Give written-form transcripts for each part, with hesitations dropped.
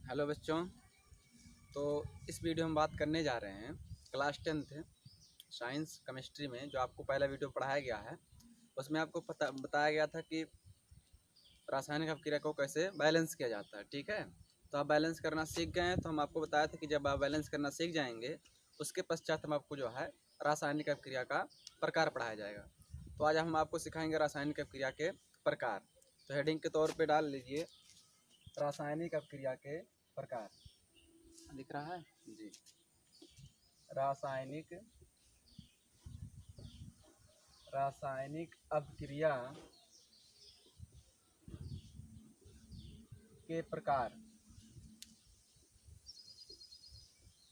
Hello बच्चों। तो इस वीडियो में बात करने जा रहे हैं क्लास 10th साइंस केमिस्ट्री में जो आपको पहला वीडियो पढ़ाया गया है उसमें आपको बताया गया था कि रासायनिक अभिक्रिया को कैसे बैलेंस किया जाता है। ठीक है, तो आप बैलेंस करना सीख गए हैं। तो हम आपको बताया था कि जब आप बैलेंस करना सीख जाएंगे उसके पश्चात हम आपको जो है रासायनिक अभिक्रिया का प्रकार पढ़ाया जाएगा। तो आज हम आपको सिखाएंगे रासायनिक अभिक्रिया के प्रकार। तो हेडिंग के तौर पर डाल लीजिए रासायनिक अभिक्रिया के प्रकार। दिख रहा है जी। रासायनिक अभिक्रिया के प्रकार।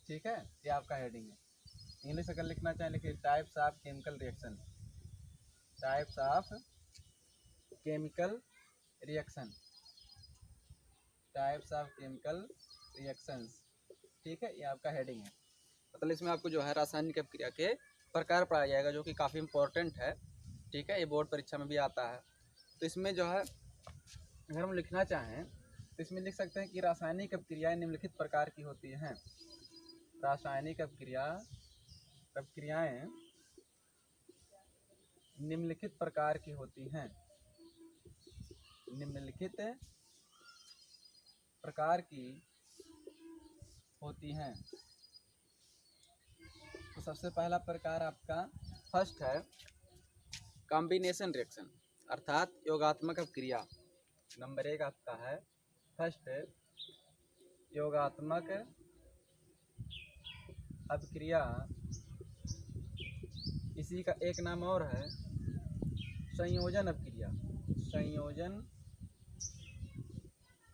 ठीक है, ये आपका हेडिंग है। इंग्लिश अगर लिखना चाहें लिखिए types of chemical reaction. Types of chemical reaction. Types of chemical reactions. ठीक है, ये आपका हेडिंग है। मतलब इसमें आपको जो है रासायनिक अभिक्रिया के प्रकार पढ़ाया जाएगा जो कि काफ़ी इम्पोर्टेंट है। ठीक है, ये बोर्ड परीक्षा में भी आता है। तो इसमें जो है अगर हम लिखना चाहें तो इसमें लिख सकते हैं कि रासायनिक अभिक्रियाएं निम्नलिखित प्रकार की होती हैं। रासायनिक अभिक्रियाएं निम्नलिखित प्रकार की होती हैं। निम्नलिखित प्रकार की होती हैं। तो सबसे पहला प्रकार आपका फर्स्ट है कॉम्बिनेशन रिएक्शन अर्थात योगात्मक अभिक्रिया। नंबर 1 आपका है फर्स्ट योगात्मक अभिक्रिया। इसी का एक नाम और है संयोजन अभिक्रिया। संयोजन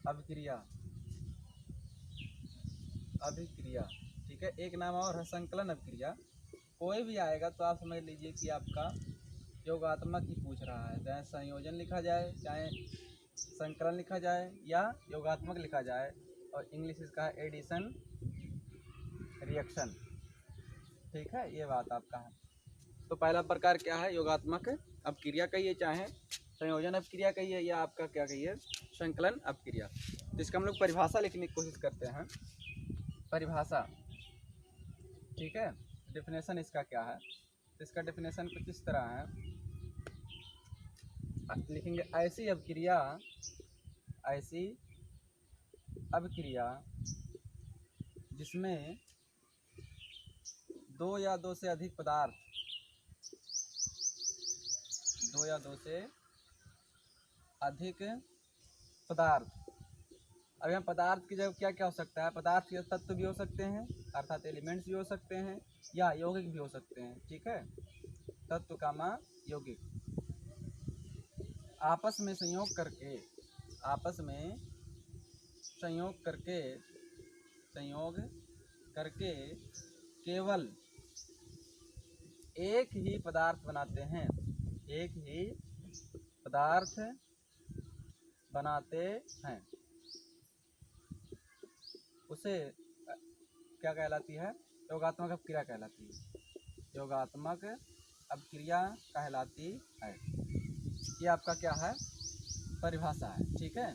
अभिक्रिया। ठीक है, एक नाम और है संकलन अभिक्रिया। कोई भी आएगा तो आप समझ लीजिए कि आपका योगात्मक ही पूछ रहा है, चाहे संयोजन लिखा जाए, चाहे संकलन लिखा जाए या योगात्मक लिखा जाए। और इंग्लिश इसका है एडिशन रिएक्शन। ठीक है, ये बात आपका है। तो पहला प्रकार क्या है, योगात्मक अभिक्रिया कहिए, चाहे संयोजन अभिक्रिया कहिए या आपका क्या कहिए संकलन अभिक्रिया। तो इसका हम लोग परिभाषा लिखने की कोशिश करते हैं। परिभाषा, ठीक है, डेफिनेशन इसका क्या है। तो इसका डेफिनेशन कुछ इस तरह है, लिखेंगे ऐसी अभिक्रिया जिसमें दो या दो से अधिक पदार्थ अब यहाँ पदार्थ की जगह क्या क्या हो सकता है, पदार्थ के तत्व भी हो सकते हैं अर्थात एलिमेंट्स भी हो सकते हैं या यौगिक भी हो सकते हैं। ठीक है, तत्व कामा यौगिक आपस में संयोग करके केवल एक ही पदार्थ बनाते हैं उसे क्या कहलाती है, योगात्मक अभिक्रिया कहलाती है। योगात्मक अभिक्रिया कहलाती है। ये आपका क्या है, परिभाषा है। ठीक है,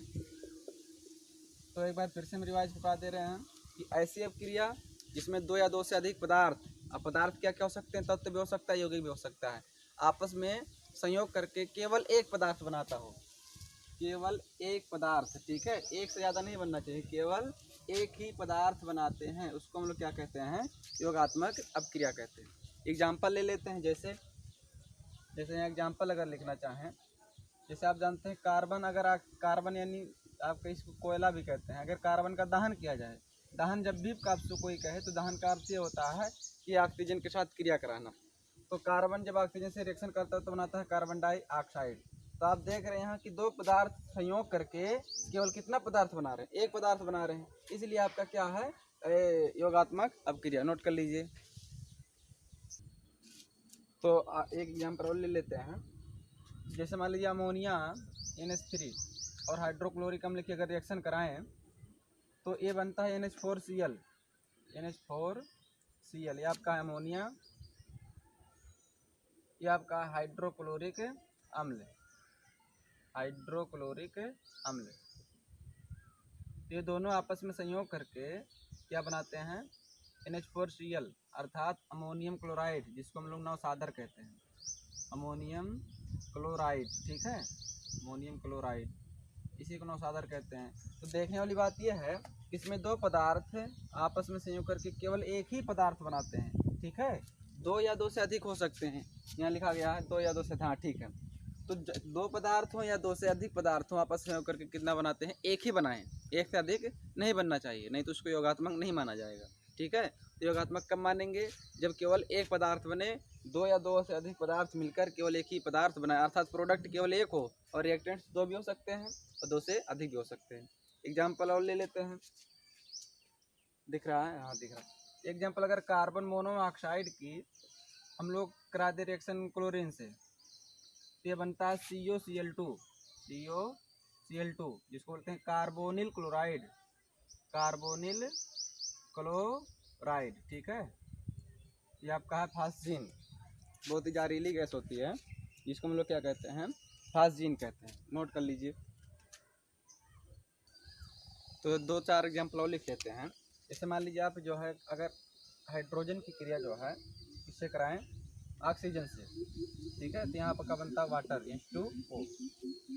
तो एक बार फिर से हम रिवाइज बता दे रहे हैं कि ऐसी अभिक्रिया जिसमें दो या दो से अधिक पदार्थ, अब पदार्थ क्या क्या हो सकते हैं, तत्व भी हो सकता है, यौगिक भी हो सकता है, आपस में संयोग करके केवल एक पदार्थ बनाता हो। केवल एक पदार्थ, ठीक है, एक से ज़्यादा नहीं बनना चाहिए, केवल एक ही पदार्थ बनाते हैं, उसको हम लोग क्या कहते हैं, योगात्मक अभिक्रिया कहते हैं। एग्जाम्पल ले लेते हैं, जैसे यहाँ एग्जाम्पल अगर लिखना चाहें, जैसे आप जानते हैं कार्बन, अगर कार्बन यानी आप इसको कोयला भी कहते हैं, अगर कार्बन का दहन किया जाए, दहन जब भी आपसे कोई कहे तो दहन का अर्थ ये होता है कि ऑक्सीजन के साथ क्रिया कराना। तो कार्बन जब ऑक्सीजन से रिएक्शन करता है तो बनाता है कार्बन डाइऑक्साइड। तो आप देख रहे हैं कि दो पदार्थ संयोग करके केवल कितना पदार्थ बना रहे हैं, एक पदार्थ बना रहे हैं, इसलिए आपका क्या है, योगात्मक अभिक्रिया। नोट कर लीजिए। तो एक एग्जाम्पल और ले लेते हैं, जैसे मान लीजिए अमोनिया NH3 और हाइड्रोक्लोरिक अम्ल की अगर रिएक्शन कराएं तो ये बनता है NH4Cl। ये आपका अमोनिया, ये आपका हाइड्रोक्लोरिक अम्ल। तो ये दोनों आपस में संयोग करके क्या बनाते हैं, NH4Cl अर्थात अमोनियम क्लोराइड, जिसको हम लोग नवसादर कहते हैं, अमोनियम क्लोराइड। ठीक है, अमोनियम क्लोराइड, इसी को नवसादर कहते हैं। तो देखने वाली बात यह है, इसमें दो पदार्थ आपस में संयोग करके केवल एक ही पदार्थ बनाते हैं। ठीक है, दो या दो से अधिक हो सकते हैं, यहाँ लिखा गया है दो या दो से, हाँ ठीक है। तो दो पदार्थ हो या दो से अधिक पदार्थ हो आपस में संयोग करके कितना बनाते हैं, एक ही बनाएं, एक से अधिक नहीं बनना चाहिए, नहीं तो उसको योगात्मक नहीं माना जाएगा। ठीक है, तो योगात्मक कब मानेंगे, जब केवल एक पदार्थ बने, दो या दो से अधिक पदार्थ मिलकर केवल एक ही पदार्थ बनाए, अर्थात प्रोडक्ट केवल एक हो और रिएक्टेंट्स दो भी हो सकते हैं और दो से अधिक भी हो सकते हैं। एग्जाम्पल और ले लेते हैं, दिख रहा है, हाँ दिख रहा है। एग्जाम्पल, अगर कार्बन मोनोऑक्साइड की हम लोग करा दे रिएक्शन क्लोरीन से, तो ये बनता है COCl2, COCl2, जिसको बोलते हैं कार्बोनिल क्लोराइड, कार्बोनिल क्लोराइड। ठीक है, ये आपका है फास्जीन, बहुत ही जहरीली गैस होती है, जिसको हम लोग क्या कहते हैं, फास्जीन कहते हैं, नोट कर लीजिए। तो दो चार एग्जाम्पल और लिख लेते हैं। जैसे मान लीजिए आप जो है, अगर हाइड्रोजन की क्रिया जो है इससे कराएं ऑक्सीजन से, ठीक है, तो यहाँ पर क्या बनता है, वाटर H2O।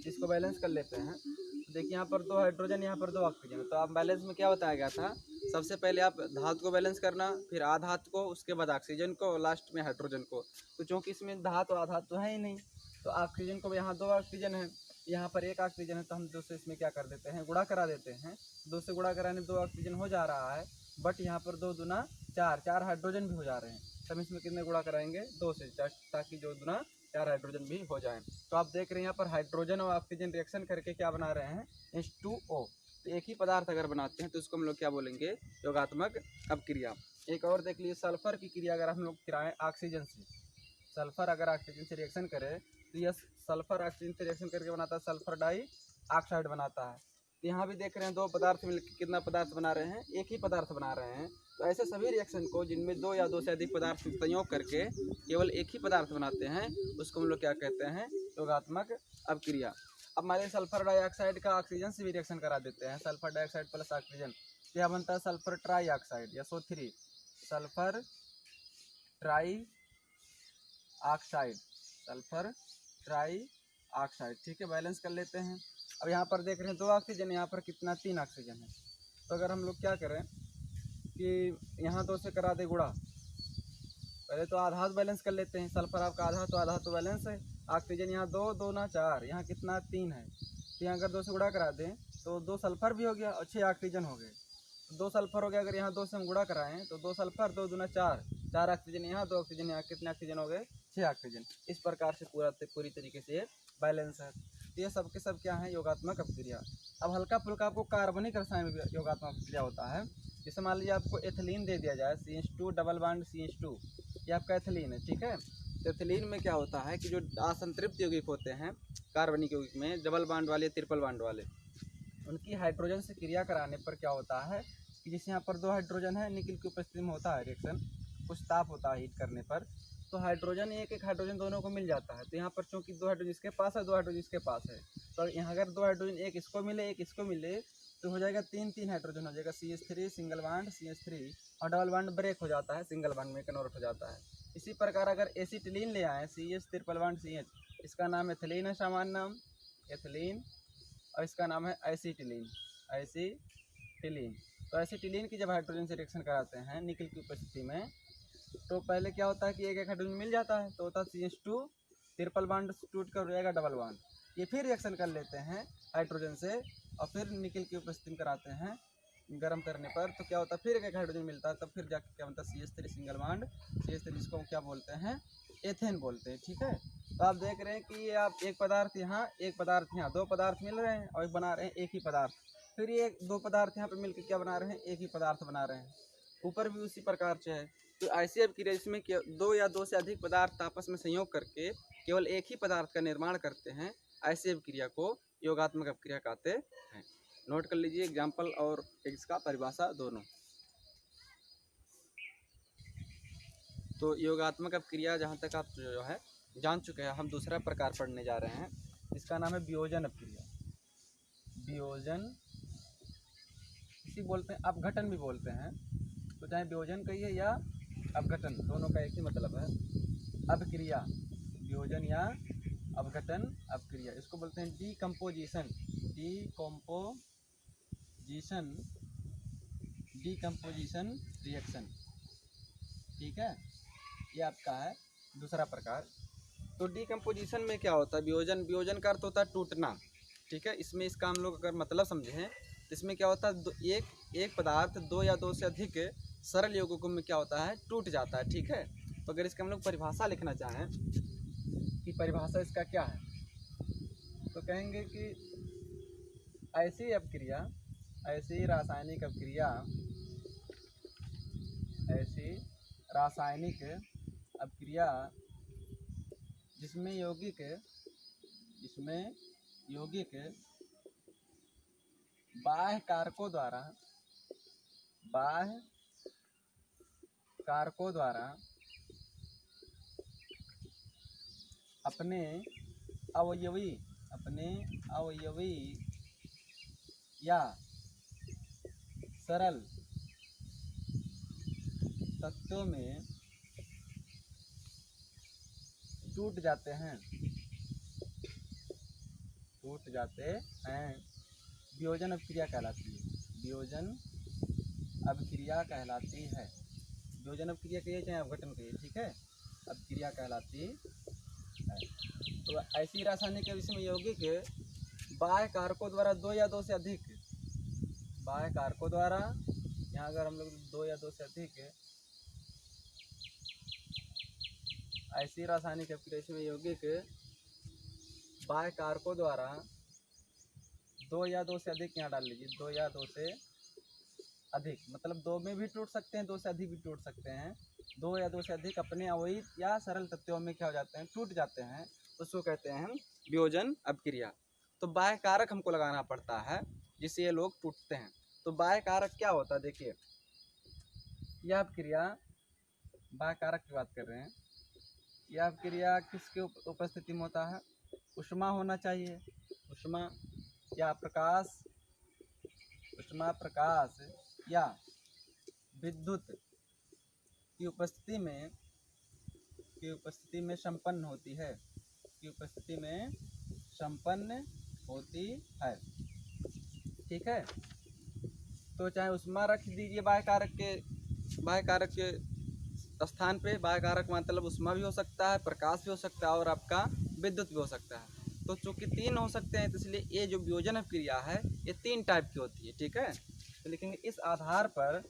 इसको बैलेंस कर लेते हैं, तो देखिए यहाँ पर दो हाइड्रोजन, यहाँ पर दो ऑक्सीजन। तो आप बैलेंस में क्या बताया गया था, सबसे पहले आप धातु को बैलेंस करना, फिर आधातु को, उसके बाद ऑक्सीजन को और लास्ट में हाइड्रोजन को। तो चूँकि इसमें धातु आधातु है ही नहीं, तो ऑक्सीजन को, यहाँ दो ऑक्सीजन है, यहाँ पर एक ऑक्सीजन है, तो हम दो से इसमें क्या कर देते हैं, गुणा करा देते हैं। दो से गुणा कराने दो ऑक्सीजन हो जा रहा है, बट यहाँ पर दो दुना चार, चार हाइड्रोजन भी हो जा रहे हैं। तब इसमें कितने गुणा कराएंगे, दो से, ताकि जो दुना चार हाइड्रोजन भी हो जाए। तो आप देख रहे हैं यहाँ पर हाइड्रोजन और ऑक्सीजन रिएक्शन करके क्या बना रहे हैं, H2O। तो एक ही पदार्थ अगर बनाते हैं तो उसको हम लोग क्या बोलेंगे, योगात्मक अपक्रिया। एक और देख लीजिए, सल्फर की क्रिया अगर हम लोग कराएं ऑक्सीजन से, सल्फर अगर ऑक्सीजन से रिएक्शन करे, तो यह सल्फर ऑक्सीजन से रिएक्शन करके बनाता है सल्फर डाइऑक्साइड बनाता है। तो यहाँ भी देख रहे हैं दो पदार्थ मिलकर कितना पदार्थ बना रहे हैं, एक ही पदार्थ बना रहे हैं। तो ऐसे सभी रिएक्शन को जिनमें दो या दो से अधिक पदार्थ संयोग करके केवल एक ही पदार्थ बनाते हैं, उसको हम लोग क्या कहते हैं, योगात्मक अपक्रिया। अब हमारे सल्फर डाइऑक्साइड का ऑक्सीजन से भी रिएक्शन करा देते हैं, सल्फर डाइऑक्साइड प्लस ऑक्सीजन, क्या बनता है, सल्फर ट्राईऑक्साइड या SO3, sulphur try oxide, sulphur try oxide. ठीक है, बैलेंस कर लेते हैं। अब यहाँ पर देख रहे हैं दो ऑक्सीजन, यहाँ पर कितना, तीन ऑक्सीजन है। तो अगर हम लोग क्या करें कि यहाँ दो से करा दे गुणा, पहले तो आधात बैलेंस कर लेते हैं, सल्फर आपका आधा तो बैलेंस है, ऑक्सीजन यहाँ दो, दो ना चार, यहाँ कितना, तीन है। तो यहाँ अगर दो से गुणा करा दें तो दो सल्फर भी हो गया और 6 ऑक्सीजन हो गए, दो सल्फर हो गया। अगर यहाँ दो से हम गुणा कराएं तो दो सल्फर, दो दूना चार, चार ऑक्सीजन यहाँ, दो ऑक्सीजन यहाँ, कितने ऑक्सीजन हो गए, 6 ऑक्सीजन। इस प्रकार से पूरी तरीके से बैलेंस है। तो ये सब के सब क्या है, योगात्मक अपक्रिया। अब हल्का फुल्का आपको कार्बनिक रसायन में योगात्मक अपक्रिया होता है। जैसे मान लीजिए आपको एथिलीन दे दिया जाए, CH2 डबल बॉन्ड CH2, ये आपका एथिलीन है। ठीक है, तो एथिलीन में क्या होता है कि जो असंतृप्त यौगिक होते हैं कार्बनिक यौगिक में, डबल बॉन्ड वाले, ट्रिपल बॉन्ड वाले, उनकी हाइड्रोजन से क्रिया कराने पर क्या होता है कि जैसे यहाँ पर दो हाइड्रोजन है, निकल की उपस्थिति में होता है रिएक्शन, कुछ ताप होता है हीट करने पर, तो हाइड्रोजन एक एक हाइड्रोजन दोनों को मिल जाता है। तो यहाँ पर चूँकि दो हाइड्रोजन इसके पास है, दो हाइड्रोजन इसके पास है, तो यहाँ अगर दो हाइड्रोजन एक इसको मिले, एक इसको मिले, तो हो जाएगा तीन तीन हाइड्रोजन हो जाएगा, CH3 सिंगल बॉन्ड CH3, और डबल बॉन्ड ब्रेक हो जाता है, सिंगल बॉन्ड में कन्वर्ट हो जाता है। इसी प्रकार अगर एसिटिलीन ले आए, CH ट्रिपल बॉन्ड CH, इसका नाम एथिलीन है, सामान्य नाम एथिलीन, और इसका नाम है एसिटिलीन, एसिटिलीन। तो एसिटिलीन की जब हाइड्रोजन से रिएक्शन कराते हैं निकल की उपस्थिति में, तो पहले क्या होता है कि एक एक हाइड्रोजन मिल जाता है, तो होता है CH2 ट्रिपल बॉन्ड टूट कर हो जाएगा डबल बॉन्ड, ये फिर रिएक्शन कर लेते हैं हाइड्रोजन से, और फिर निकल की उपस्थिति में कराते हैं गर्म करने पर, तो क्या होता है फिर एक एक हाइड्रोजन मिलता है, तब फिर जाके क्या बनता है CH3 सिंगल बॉन्ड CH3, जिसको क्या बोलते हैं, एथेन बोलते हैं। ठीक है, तो आप देख रहे हैं कि ये आप एक पदार्थ यहाँ, एक पदार्थ यहाँ, दो पदार्थ मिल रहे हैं और बना रहे हैं एक ही पदार्थ, फिर ये दो पदार्थ यहाँ पे मिलकर क्या बना रहे हैं, एक ही पदार्थ बना रहे हैं, ऊपर भी उसी प्रकार से है। तो ऐसी अपक्रिया जिसमें दो या दो से अधिक पदार्थ आपस में संयोग करके केवल एक ही पदार्थ का निर्माण करते हैं, ऐसी अपक्रिया को योगात्मक अपक्रिया कहते हैं। नोट कर लीजिए एग्जाम्पल और इसका परिभाषा दोनों। तो योगात्मक अपक्रिया जहाँ तक आप जो है जान चुके हैं, हम दूसरा प्रकार पढ़ने जा रहे हैं, इसका नाम है वियोजन अपक्रिया। वियोजन इसी बोलते हैं, अपघटन भी बोलते हैं। तो चाहे वियोजन कहिए या अपघटन, दोनों का एक ही मतलब है। अपक्रिया, वियोजन या अपघटन, अपक्रिया, इसको बोलते हैं डीकम्पोजिशन। Decomposition reaction. ठीक है, ये आपका है दूसरा प्रकार। तो डीकम्पोजिशन में क्या होता है, वियोजन का अर्थ होता है टूटना। ठीक है, इसमें इसका हम लोग अगर मतलब समझें तो इसमें क्या होता है, एक पदार्थ दो या दो से अधिक सरल यौगिकों में क्या होता है, टूट जाता है। ठीक है, तो अगर इसका हम लोग परिभाषा लिखना चाहें कि परिभाषा इसका क्या है, तो कहेंगे कि ऐसी अपक्रिया, ऐसी रासायनिक अपक्रिया, ऐसी रासायनिक अपक्रिया जिसमें यौगिक बाह्य कारकों द्वारा अपने अवयवी या सरल तत्वों में टूट जाते हैं, वियोजन अपक्रिया कहलाती है। वियोजन अपक्रिया कहलाती है। वियोजन अपक्रिया कहिए चाहे अपघटन कहिए, ठीक है, अपक्रिया कहलाती है। तो ऐसी रासायनिक जिसमें यौगिक बाह्य कारकों द्वारा दो या दो से अधिक, बाह्य कारकों द्वारा, यहाँ अगर हम लोग दो या दो से अधिक, ऐसी रासायनिक अपक्रिया जिसमें यौगिक बाह्य कारकों द्वारा दो या दो से अधिक, यहाँ डाल लीजिए, दो या दो से अधिक, मतलब दो में भी टूट सकते हैं, दो से अधिक भी टूट सकते हैं। दो या दो से अधिक अपने अवयवी या सरल तत्वों में क्या हो जाते हैं, टूट जाते हैं, उसको कहते हैं हम वियोजन अपक्रिया। तो बाह्य कारक हमको लगाना पड़ता है जिससे ये लोग टूटते हैं। तो बाह्य कारक क्या होता है, देखिए यह अपक्रिया, बाह्य कारक की बात कर रहे हैं, यह अपक्रिया किसके उपस्थिति में होता है, ऊष्मा होना चाहिए, ऊष्मा या प्रकाश, ऊष्मा, प्रकाश या विद्युत की उपस्थिति में संपन्न होती है, ठीक है। तो चाहे ऊष्मा रख दीजिए बाह्य कारक के स्थान पे, बाह्य कारक मतलब ऊष्मा भी हो सकता है, प्रकाश भी हो सकता है और आपका विद्युत भी हो सकता है। तो चूंकि तीन हो सकते हैं तो इसलिए ये जो वियोजन अपक्रिया है ये तीन टाइप की होती है, ठीक है। तो लिखेंगे इस आधार पर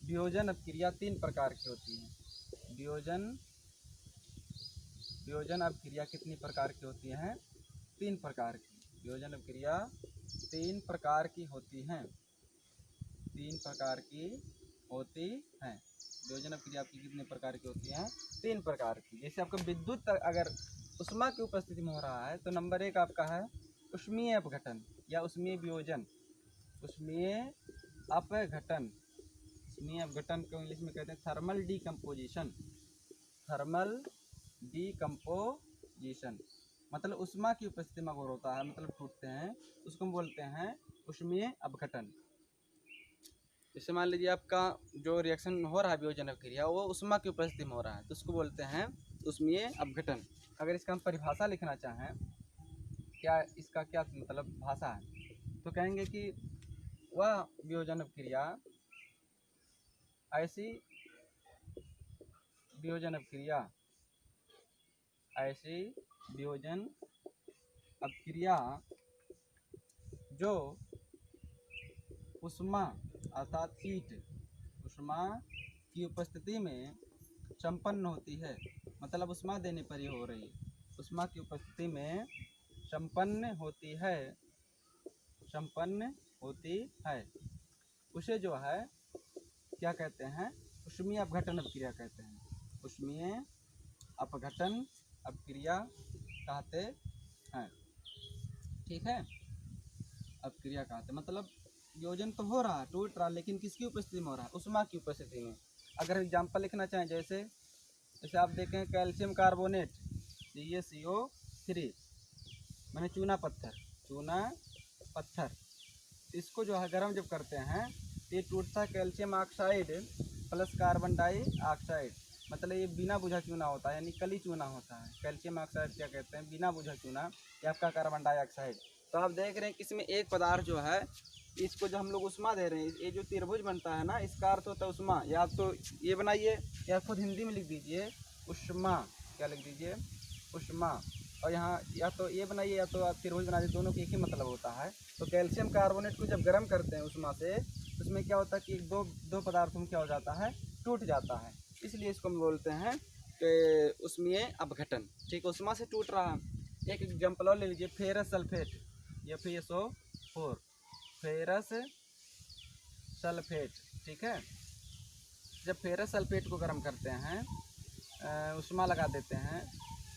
वियोजन अपक्रिया तीन प्रकार की होती है। वियोजन अपक्रिया कितनी प्रकार की होती हैं, तीन प्रकार की। वियोजन अपक्रिया तीन प्रकार की होती हैं, वियोजन अपक्रिया आपकी कितने प्रकार की होती हैं, तीन प्रकार की। जैसे आपका विद्युत अगर ऊष्मा की उपस्थिति में हो रहा है तो नंबर एक आपका है ऊष्मीय अपघटन या ऊष्मीय वियोजन। ऊष्मीय अपघटन को इंग्लिश में कहते हैं थर्मल डीकम्पोजिशन। मतलब ऊष्मा की उपस्थिति में अगर होता है, मतलब टूटते हैं, उसको हम बोलते हैं ऊष्मीय अपघटन। जैसे मान लीजिए आपका जो रिएक्शन हो रहा है वियोजन अपक्रिया वो ऊष्मा की उपस्थिति में हो रहा है तो उसको बोलते हैं ऊष्मीय अपघटन। अगर इसका हम परिभाषा लिखना चाहें, क्या इसका क्या मतलब भाषा है, तो कहेंगे कि वह वियोजन अपक्रिया, ऐसी वियोजन अपक्रिया जो ऊष्मा अर्थात हीट, ऊष्मा की उपस्थिति में संपन्न होती है, मतलब ऊष्मा देने पर ही हो रही है, ऊष्मा की उपस्थिति में संपन्न होती है, उसे जो है क्या कहते हैं, ऊष्मीय अपघटन अपक्रिया कहते हैं। ऊष्मीय अपघटन अपक्रिया कहते हैं, ठीक है। अपक्रिया कहते हैं मतलब वियोजन तो हो रहा है, टूट रहा है, लेकिन किसकी उपस्थिति में हो रहा है, ऊष्मा की उपस्थिति में। अगर एग्जाम्पल लिखना चाहें, जैसे आप देखें कैल्शियम कार्बोनेट CaCO3, मैंने चूना पत्थर, चूना पत्थर। इसको जो है गर्म जब करते हैं तो ये टूटता है calcium oxide plus carbon dioxide, मतलब ये बिना बुझा चूना होता है, यानी कली चूना होता है। कैल्शियम ऑक्साइड क्या कहते हैं, बिना बुझा चूना, या आपका कार्बन डाइऑक्साइड। तो आप देख रहे हैं कि इसमें एक पदार्थ जो है इसको जो हम लोग उष्मा दे रहे हैं, ये जो त्रिभुज बनता है ना, इसका अर्थ होता है उष्मा। या तो ये बनाइए या खुद हिंदी में लिख दीजिए उष्मा, क्या लिख दीजिए उष्मा। और यहाँ या तो ये बनाइए या तो आप त्रिभुज बना दीजिए, दोनों के एक ही मतलब होता है। तो कैल्शियम कार्बोनेट को जब गर्म करते हैं उष्मा से, तो उसमें क्या होता है कि दो पदार्थों में क्या हो जाता है, टूट जाता है। इसलिए इसको हम बोलते हैं कि उष्मीय अपघटन। ठीक, उष्मा से टूट रहा है। एक एग्जाम्पल और ले लीजिए, ferrous sulphate, FeSO4, ferrous sulphate. ठीक है, जब फेरस सल्फेट को गर्म करते हैं, उष्मा लगा देते हैं,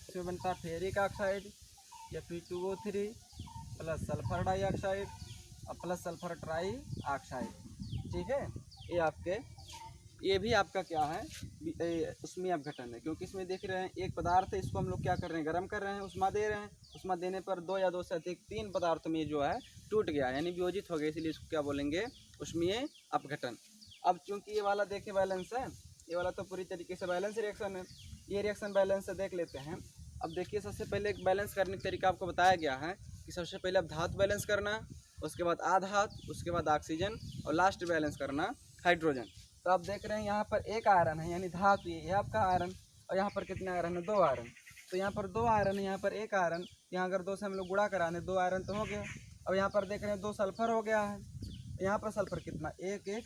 इसमें बनता है ferric oxide Fe2O3 plus sulphur dioxide और प्लस सल्फर ट्राई ऑक्साइड। ठीक है, ये भी आपका क्या है, उष्मीय अपघटन है। क्योंकि इसमें देख रहे हैं एक पदार्थ है, इसको हम लोग क्या कर रहे हैं, गर्म कर रहे हैं, उष्मा दे रहे हैं। उष्मा देने पर दो या दो से अधिक तीन पदार्थ में जो है टूट गया, यानी वियोजित हो गया, इसलिए इसको क्या बोलेंगे, उष्मीय अपघटन। अब चूंकि ये वाला देखे बैलेंस है, ये वाला तो पूरी तरीके से बैलेंस रिएक्शन है, ये रिएक्शन बैलेंस से देख लेते हैं। अब देखिए, सबसे पहले एक बैलेंस करने का तरीका आपको बताया गया है कि सबसे पहले अब धातु बैलेंस करना, उसके बाद आधातु, उसके बाद ऑक्सीजन, और लास्ट बैलेंस करना हाइड्रोजन। तो आप देख रहे हैं यहाँ पर एक आयरन है, यानी धातु, ये है आपका आयरन। और यहाँ पर कितने आयरन है, 2 आयरन। तो यहाँ पर 2 आयरन है, यहाँ पर एक आयरन। यहाँ अगर 2 से हम लोग गुणा कराने, 2 आयरन तो हो गया। अब यहाँ पर देख रहे हैं 2 सल्फर हो गया है। यहाँ पर सल्फर कितना,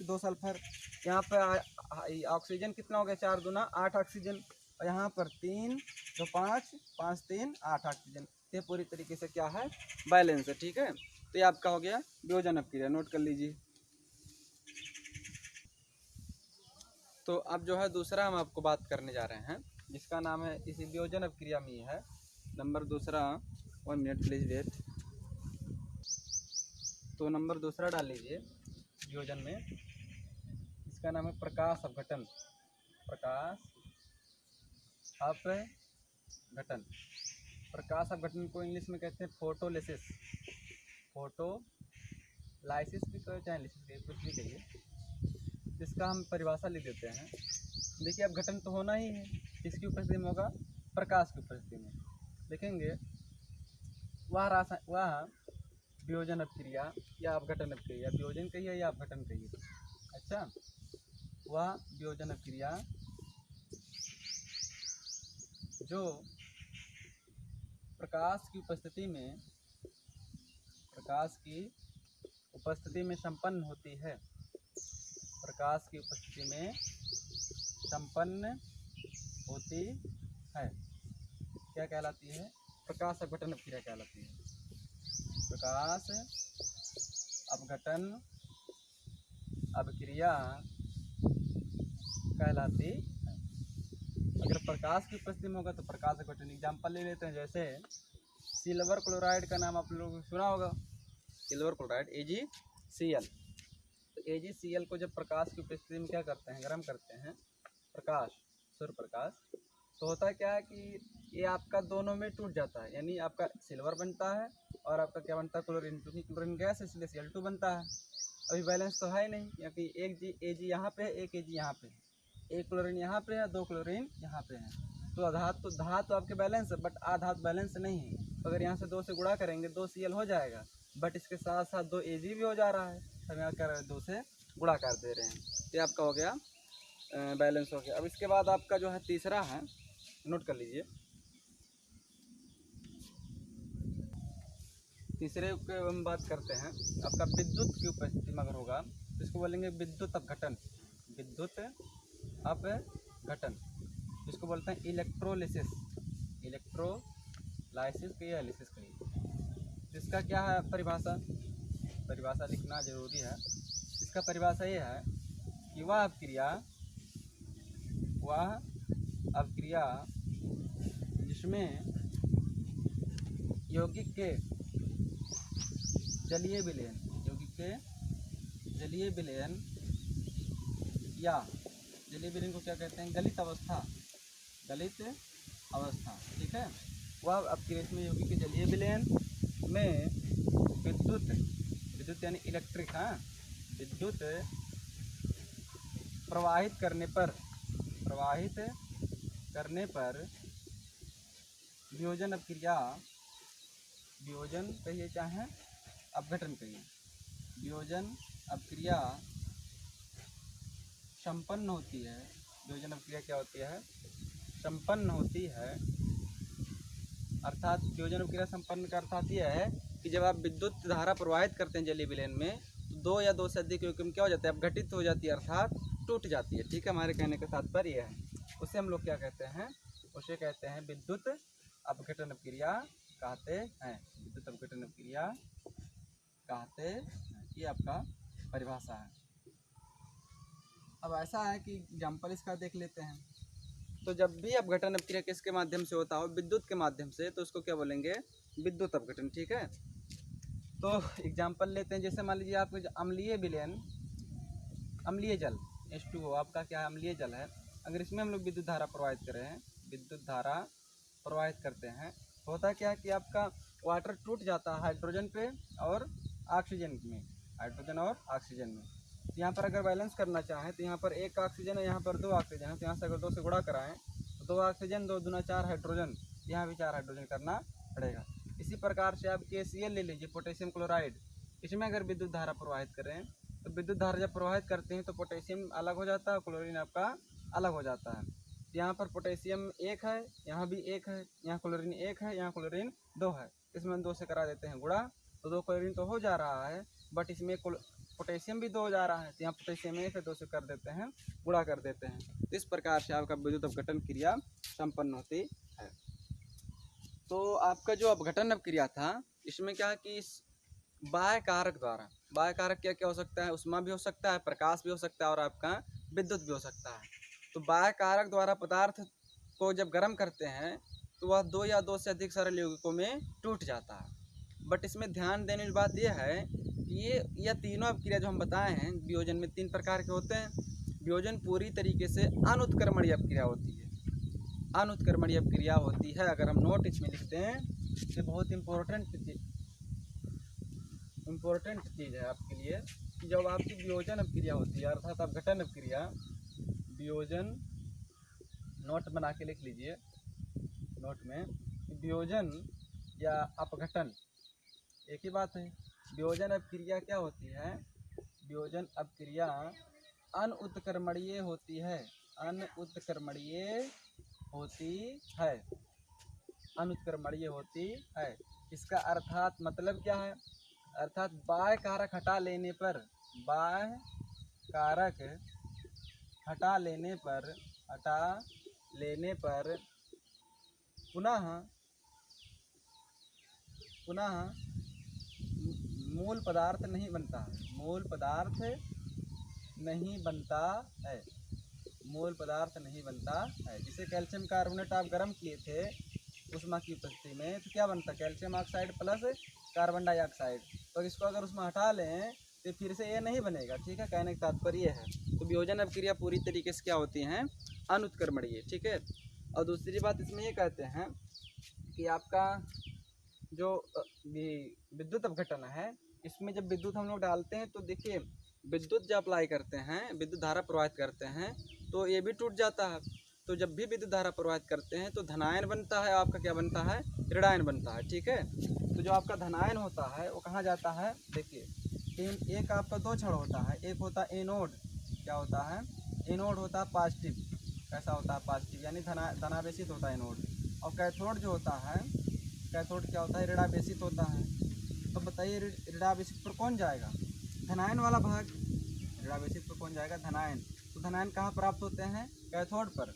2 सल्फर। यहाँ पर ऑक्सीजन कितना हो गया, 4 दूना 8 ऑक्सीजन। और यहाँ पर 3 2 5 5 3 8 ऑक्सीजन। ये पूरी तरीके से क्या है, बैलेंस है। ठीक है, तो ये आपका हो गया वियोजन अपक्रिया, नोट कर लीजिए। तो अब जो है दूसरा हम आपको बात करने जा रहे हैं, जिसका नाम है, इसी वियोजन अपक्रिया में है नंबर दूसरा। 1 मिनट प्लीज वेट। तो नंबर दूसरा डाल लीजिए वियोजन में, इसका नाम है प्रकाश अपघटन। प्रकाश अपघटन। प्रकाश अपघटन को इंग्लिश में कहते हैं फोटोलिसिस। फोटोलाइसिस भी कहो चाहे लिसिस कहिए, कुछ भी कहिए। इसका हम परिभाषा लिख देते हैं। देखिए, अपघटन तो होना ही है, किसकी उपस्थिति में होगा, प्रकाश की उपस्थिति में। देखेंगे वह वियोजन अपक्रिया या अपघटन अपक्रिया, वियोजन कहिए या अपघटन कहिए। अच्छा, वह वियोजन अपक्रिया जो प्रकाश की उपस्थिति में संपन्न होती है, प्रकाश की उपस्थिति में संपन्न होती है, क्या कहलाती है, प्रकाश अपघटन अपक्रिया कहलाती है। प्रकाश अपघटन अपक्रिया कहलाती है। अगर प्रकाश की उपस्थिति में होगा तो प्रकाश अपघटन। एग्जाम्पल ले लेते हैं, जैसे सिल्वर क्लोराइड का नाम आप लोगों ने सुना होगा, सिल्वर क्लोराइड AgCl। तो AgCl को जब प्रकाश की उपस्थिति में क्या करते हैं, गर्म करते हैं, प्रकाश, सूर्य प्रकाश, तो होता है क्या है कि ये आपका दोनों में टूट जाता है, यानी आपका सिल्वर बनता है और आपका क्या बनता है, क्लोरीन। क्योंकि क्लोरीन गैस है इसलिए Cl2 बनता है। अभी बैलेंस तो है नहीं, क्योंकि एक Ag यहाँ पे है, एक Ag यहाँ पे है, एक क्लोरीन यहाँ पे है, 2 क्लोरीन यहाँ पे है। तो धातु आपके बैलेंस है, बट आधातु बैलेंस नहीं है। तो अगर यहाँ से 2 से गुणा करेंगे 2 Cl हो जाएगा, बट इसके साथ साथ 2 Ag भी हो जा रहा है। हम यहाँ कर 2 से गुणा कर दे रहे हैं, ये आपका हो गया बैलेंस हो गया। अब इसके बाद आपका जो है तीसरा है, नोट कर लीजिए। तीसरे के हम बात करते हैं, आपका विद्युत की उपस्थिति में अगर होगा तो इसको बोलेंगे विद्युत अपघटन। विद्युत अपघटन, इसको बोलते हैं इलेक्ट्रोलिसिस। इलेक्ट्रोलाइसिस कहिए या लिसिस कहिए। इसका क्या है परिभाषा, परिभाषा लिखना जरूरी है। इसका परिभाषा ये है कि वह अपक्रिया जिसमें यौगिक के जलीय विलयन या जलीय विलयन को क्या कहते हैं, गलित अवस्था। ठीक है, वह अपक्रिया में यौगिक के जलीय विलयन में विद्युत यानी इलेक्ट्रिक, हाँ, विद्युत प्रवाहित करने पर वियोजन कहिए चाहे अपघटन कहिए, वियोजन अपक्रिया संपन्न होती है। वियोजन अपक्रिया क्या होती है? संपन्न होती है। अर्थात वियोजन अपक्रिया संपन्न का अर्थात यह है कि जब आप विद्युत धारा प्रवाहित करते हैं जलीय विलयन में, तो दो या दो से अधिक यौगिक क्या हो जाता है? अपघटित हो जाती है, अर्थात टूट जाती है। ठीक है, हमारे कहने का तात्पर्य यह है। उसे हम लोग क्या कहते हैं? उसे कहते हैं विद्युत अपघटन अपक्रिया कहते हैं। विद्युत अपघटन अपक्रिया कहते हैं। ये आपका परिभाषा है। अब ऐसा है कि एग्जाम्पल इसका देख लेते हैं। तो जब भी अपघटन अपक्रिया किसके माध्यम से होता हो? विद्युत के माध्यम से, तो उसको क्या बोलेंगे? विद्युत अपघटन। ठीक है, तो एग्जाम्पल लेते हैं। जैसे मान लीजिए आपको अम्लीय विलयन, अम्लीय जल H2O आपका क्या है? अम्लीय जल है। अगर इसमें हम लोग विद्युत धारा प्रवाहित कर रहे हैं, विद्युत धारा प्रवाहित करते हैं, होता क्या है कि आपका वाटर टूट जाता है हाइड्रोजन पे और ऑक्सीजन में, हाइड्रोजन और ऑक्सीजन में। यहाँ पर अगर बैलेंस करना चाहें तो यहाँ पर एक ऑक्सीजन है, यहाँ पर दो ऑक्सीजन है, तो यहाँ से अगर दो से गुणा कराएं तो दो ऑक्सीजन, दो दूना चार हाइड्रोजन, यहाँ भी चार हाइड्रोजन करना पड़ेगा। इसी प्रकार से आप KCl ले लीजिए, पोटेशियम क्लोराइड। इसमें अगर विद्युत धारा प्रवाहित करें तो विद्युत धारा जब प्रवाहित करते हैं तो पोटेशियम अलग हो जाता है, क्लोरीन आपका अलग हो जाता है। यहाँ पर पोटेशियम एक है, यहाँ भी एक है, यहाँ क्लोरीन एक है, यहाँ क्लोरीन दो है। इसमें दो से करा देते हैं गुणा, तो दो क्लोरीन तो हो जा रहा है, बट इसमें पोटेशियम भी दो हो जा रहा है, तो यहाँ पोटेशियम एक है, दो से कर देते हैं गुणा कर देते हैं। तो इस प्रकार से आपका विद्युत अपघटन क्रिया संपन्न होती है। तो आपका जो अपघटन अपक्रिया था, इसमें क्या है कि बाह्य कारक द्वारा, बाह्य कारक क्या क्या हो सकता है? उष्मा भी हो सकता है, प्रकाश भी हो सकता है और आपका विद्युत भी हो सकता है। तो बाह्य कारक द्वारा पदार्थ को जब गर्म करते हैं तो वह दो या दो से अधिक सरल यौगिकों में टूट जाता है। बट इसमें ध्यान देने की बात यह है कि यह तीनों अपक्रिया जो हम बताए हैं वियोजन में तीन प्रकार के होते हैं। वियोजन पूरी तरीके से अनुत्क्रमणीय अपक्रिया होती है, अनुत्क्रमणीय अपक्रिया होती है। अगर हम नोट इसमें लिखते हैं तो बहुत इम्पोर्टेंट चीज़ है आपके लिए कि जब आपकी वियोजन अपक्रिया होती है अर्थात अपघटन अपक्रिया, वियोजन, नोट बना के लिख लीजिए नोट में, वियोजन या अपघटन एक ही बात है। वियोजन अपक्रिया क्या होती है? वियोजन अपक्रिया अनुत्क्रमणीय होती है, अनुत्क्रमणीय होती है, अनुत्क्रमणीय होती है। इसका अर्थात मतलब क्या है? अर्थात बाह्य कारक हटा लेने पर, बाह्य कारक हटा लेने पर पुनः मूल पदार्थ नहीं बनता है, मूल पदार्थ नहीं बनता है, मूल पदार्थ नहीं बनता है। जैसे कैल्शियम कार्बोनेट आप गर्म किए थे उष्मा की उपस्थिति में, तो क्या बनता? Calcium oxide plus carbon dioxide. तो इसको अगर उसमें हटा लें तो फिर से ये नहीं बनेगा। ठीक है, कहने का तात्पर्य है। तो वियोजन अपक्रिया पूरी तरीके से क्या होती हैं? अनुत्क्रमणीय। ठीक है, और दूसरी बात इसमें ये कहते हैं कि आपका जो विद्युत अपघटन है, इसमें जब विद्युत हम लोग डालते हैं तो देखिए विद्युत जब अप्लाई करते हैं, विद्युत धारा प्रवाहित करते हैं तो ये भी टूट जाता है। तो जब भी विद्युत धारा प्रवाहित करते हैं तो धनायन बनता है, आपका क्या बनता है? ऋणायन बनता है। ठीक है, तो जो आपका धनायन होता है वो कहाँ जाता है? देखिए एक आपका दो क्षण होता है, एक होता है एनोड, क्या होता है? एनोड होता है पॉजिटिव, कैसा होता है? पॉजिटिव, यानी धनावेशित होता है एनोड। और कैथोड जो होता है, कैथोड क्या होता है? ऋणावेशित होता है। तो बताइए ऋणावेशित पर कौन जाएगा? धनायन वाला भाग। ऋणावेशित पर कौन जाएगा? धनायन। तो धनायन कहाँ प्राप्त होते हैं? कैथोड पर।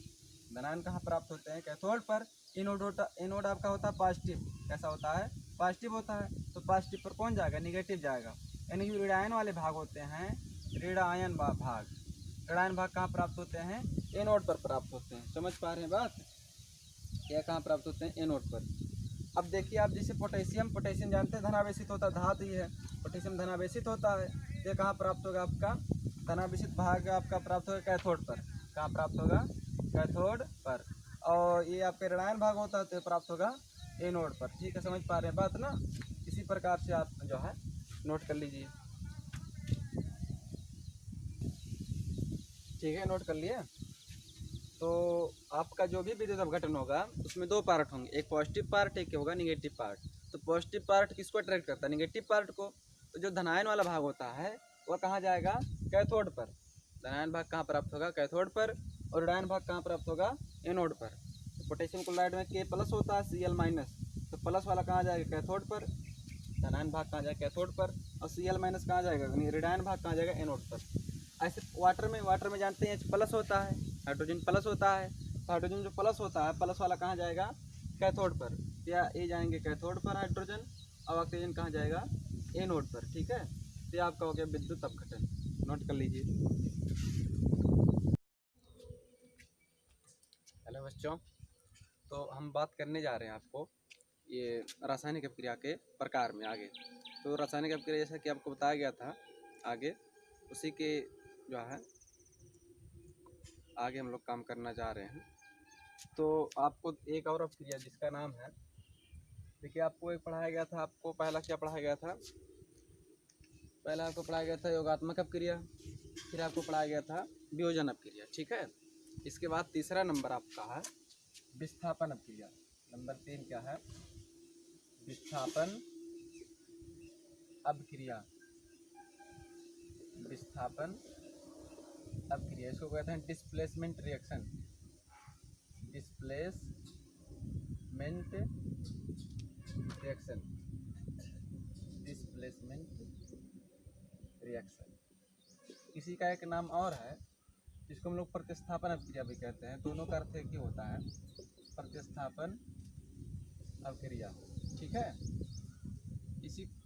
धनायन कहाँ प्राप्त होते हैं? कैथोड पर। एनोड आपका होता है पॉजिटिव, कैसा होता है? पॉजिटिव होता है। तो पॉजिटिव पर कौन जाएगा? निगेटिव जाएगा। यानी जो ऋणायन वाले भाग होते हैं, ऋणायन भाग, ऋणायन भाग कहाँ प्राप्त होते हैं? एनोड पर प्राप्त होते हैं। समझ पा रहे हैं बात? यह कहाँ प्राप्त होते हैं? एनोड पर। अब देखिए आप जैसे पोटेशियम जानते हैं धनावेशित होता है, धातु ही है, पोटेशियम धनावेशित होता है। ये कहाँ प्राप्त होगा? आपका धनावेशित भाग आपका प्राप्त होगा कैथोड पर। कहाँ प्राप्त होगा? कैथोड पर। और ये आपके ऋणायन भाग होता है तो प्राप्त होगा एनोड पर। ठीक है, समझ पा रहे हैं बात ना? इसी प्रकार से आप जो है नोट कर लीजिए। ठीक है, नोट कर लिए। तो आपका जो भी विद्युत अपघटन होगा उसमें दो पार्ट होंगे, एक पॉजिटिव पार्ट, एक होगा निगेटिव पार्ट। तो पॉजिटिव पार्ट किसको अट्रैक्ट करता है? निगेटिव पार्ट को। तो जो धनायन वाला भाग होता है वह कहाँ जाएगा? कैथोड पर। धनायन भाग कहाँ प्राप्त होगा? कैथोड पर। और ऋणायन भाग कहाँ प्राप्त होगा? एनोड पर। तो पोटेशियम क्लोराइड में K प्लस होता है, Cl माइनस, तो प्लस वाला कहाँ जाएगा? कैथोड पर। धनायन भाग कहाँ जाएगा? कैथोड पर। और Cl माइनस कहाँ जाएगा? ऋणायन भाग कहाँ जाएगा? एनोड पर। ऐसे वाटर में जानते हैं H प्लस होता है, हाइड्रोजन प्लस होता है। तो हाइड्रोजन जो प्लस होता है, प्लस वाला कहाँ जाएगा? कैथोड पर। या ये जाएंगे कैथोड पर हाइड्रोजन, और ऑक्सीजन कहाँ जाएगा? एनोड पर। ठीक है, तो ये आपका हो गया विद्युत अपघटन। नोट कर लीजिए। हेलो बच्चों, तो हम बात करने जा रहे हैं आपको ये रासायनिक अपक्रिया के प्रकार में आगे। तो रासायनिक अपक्रिया जैसा कि आपको बताया गया था आगे, उसी के जो है आगे हम लोग काम करना जा रहे हैं। तो आपको एक और अपक्रिया जिसका नाम है, देखिए आपको एक पढ़ाया गया था, आपको पहला क्या पढ़ाया गया था? पहला आपको पढ़ाया गया था योगात्मक अपक्रिया, फिर आपको पढ़ाया गया था वियोजन अपक्रिया। ठीक है, इसके बाद तीसरा नंबर आपका है विस्थापन अपक्रिया। नंबर 3 क्या है? विस्थापन अपक्रिया। विस्थापन अपक्रिया, इसको कहते हैं displacement reaction. Displacement reaction. Displacement reaction. इसी का एक नाम और है जिसको हम लोग प्रतिस्थापन अपक्रिया भी कहते हैं। दोनों का अर्थ एक ही होता है, प्रतिस्थापन अपक्रिया। ठीक है,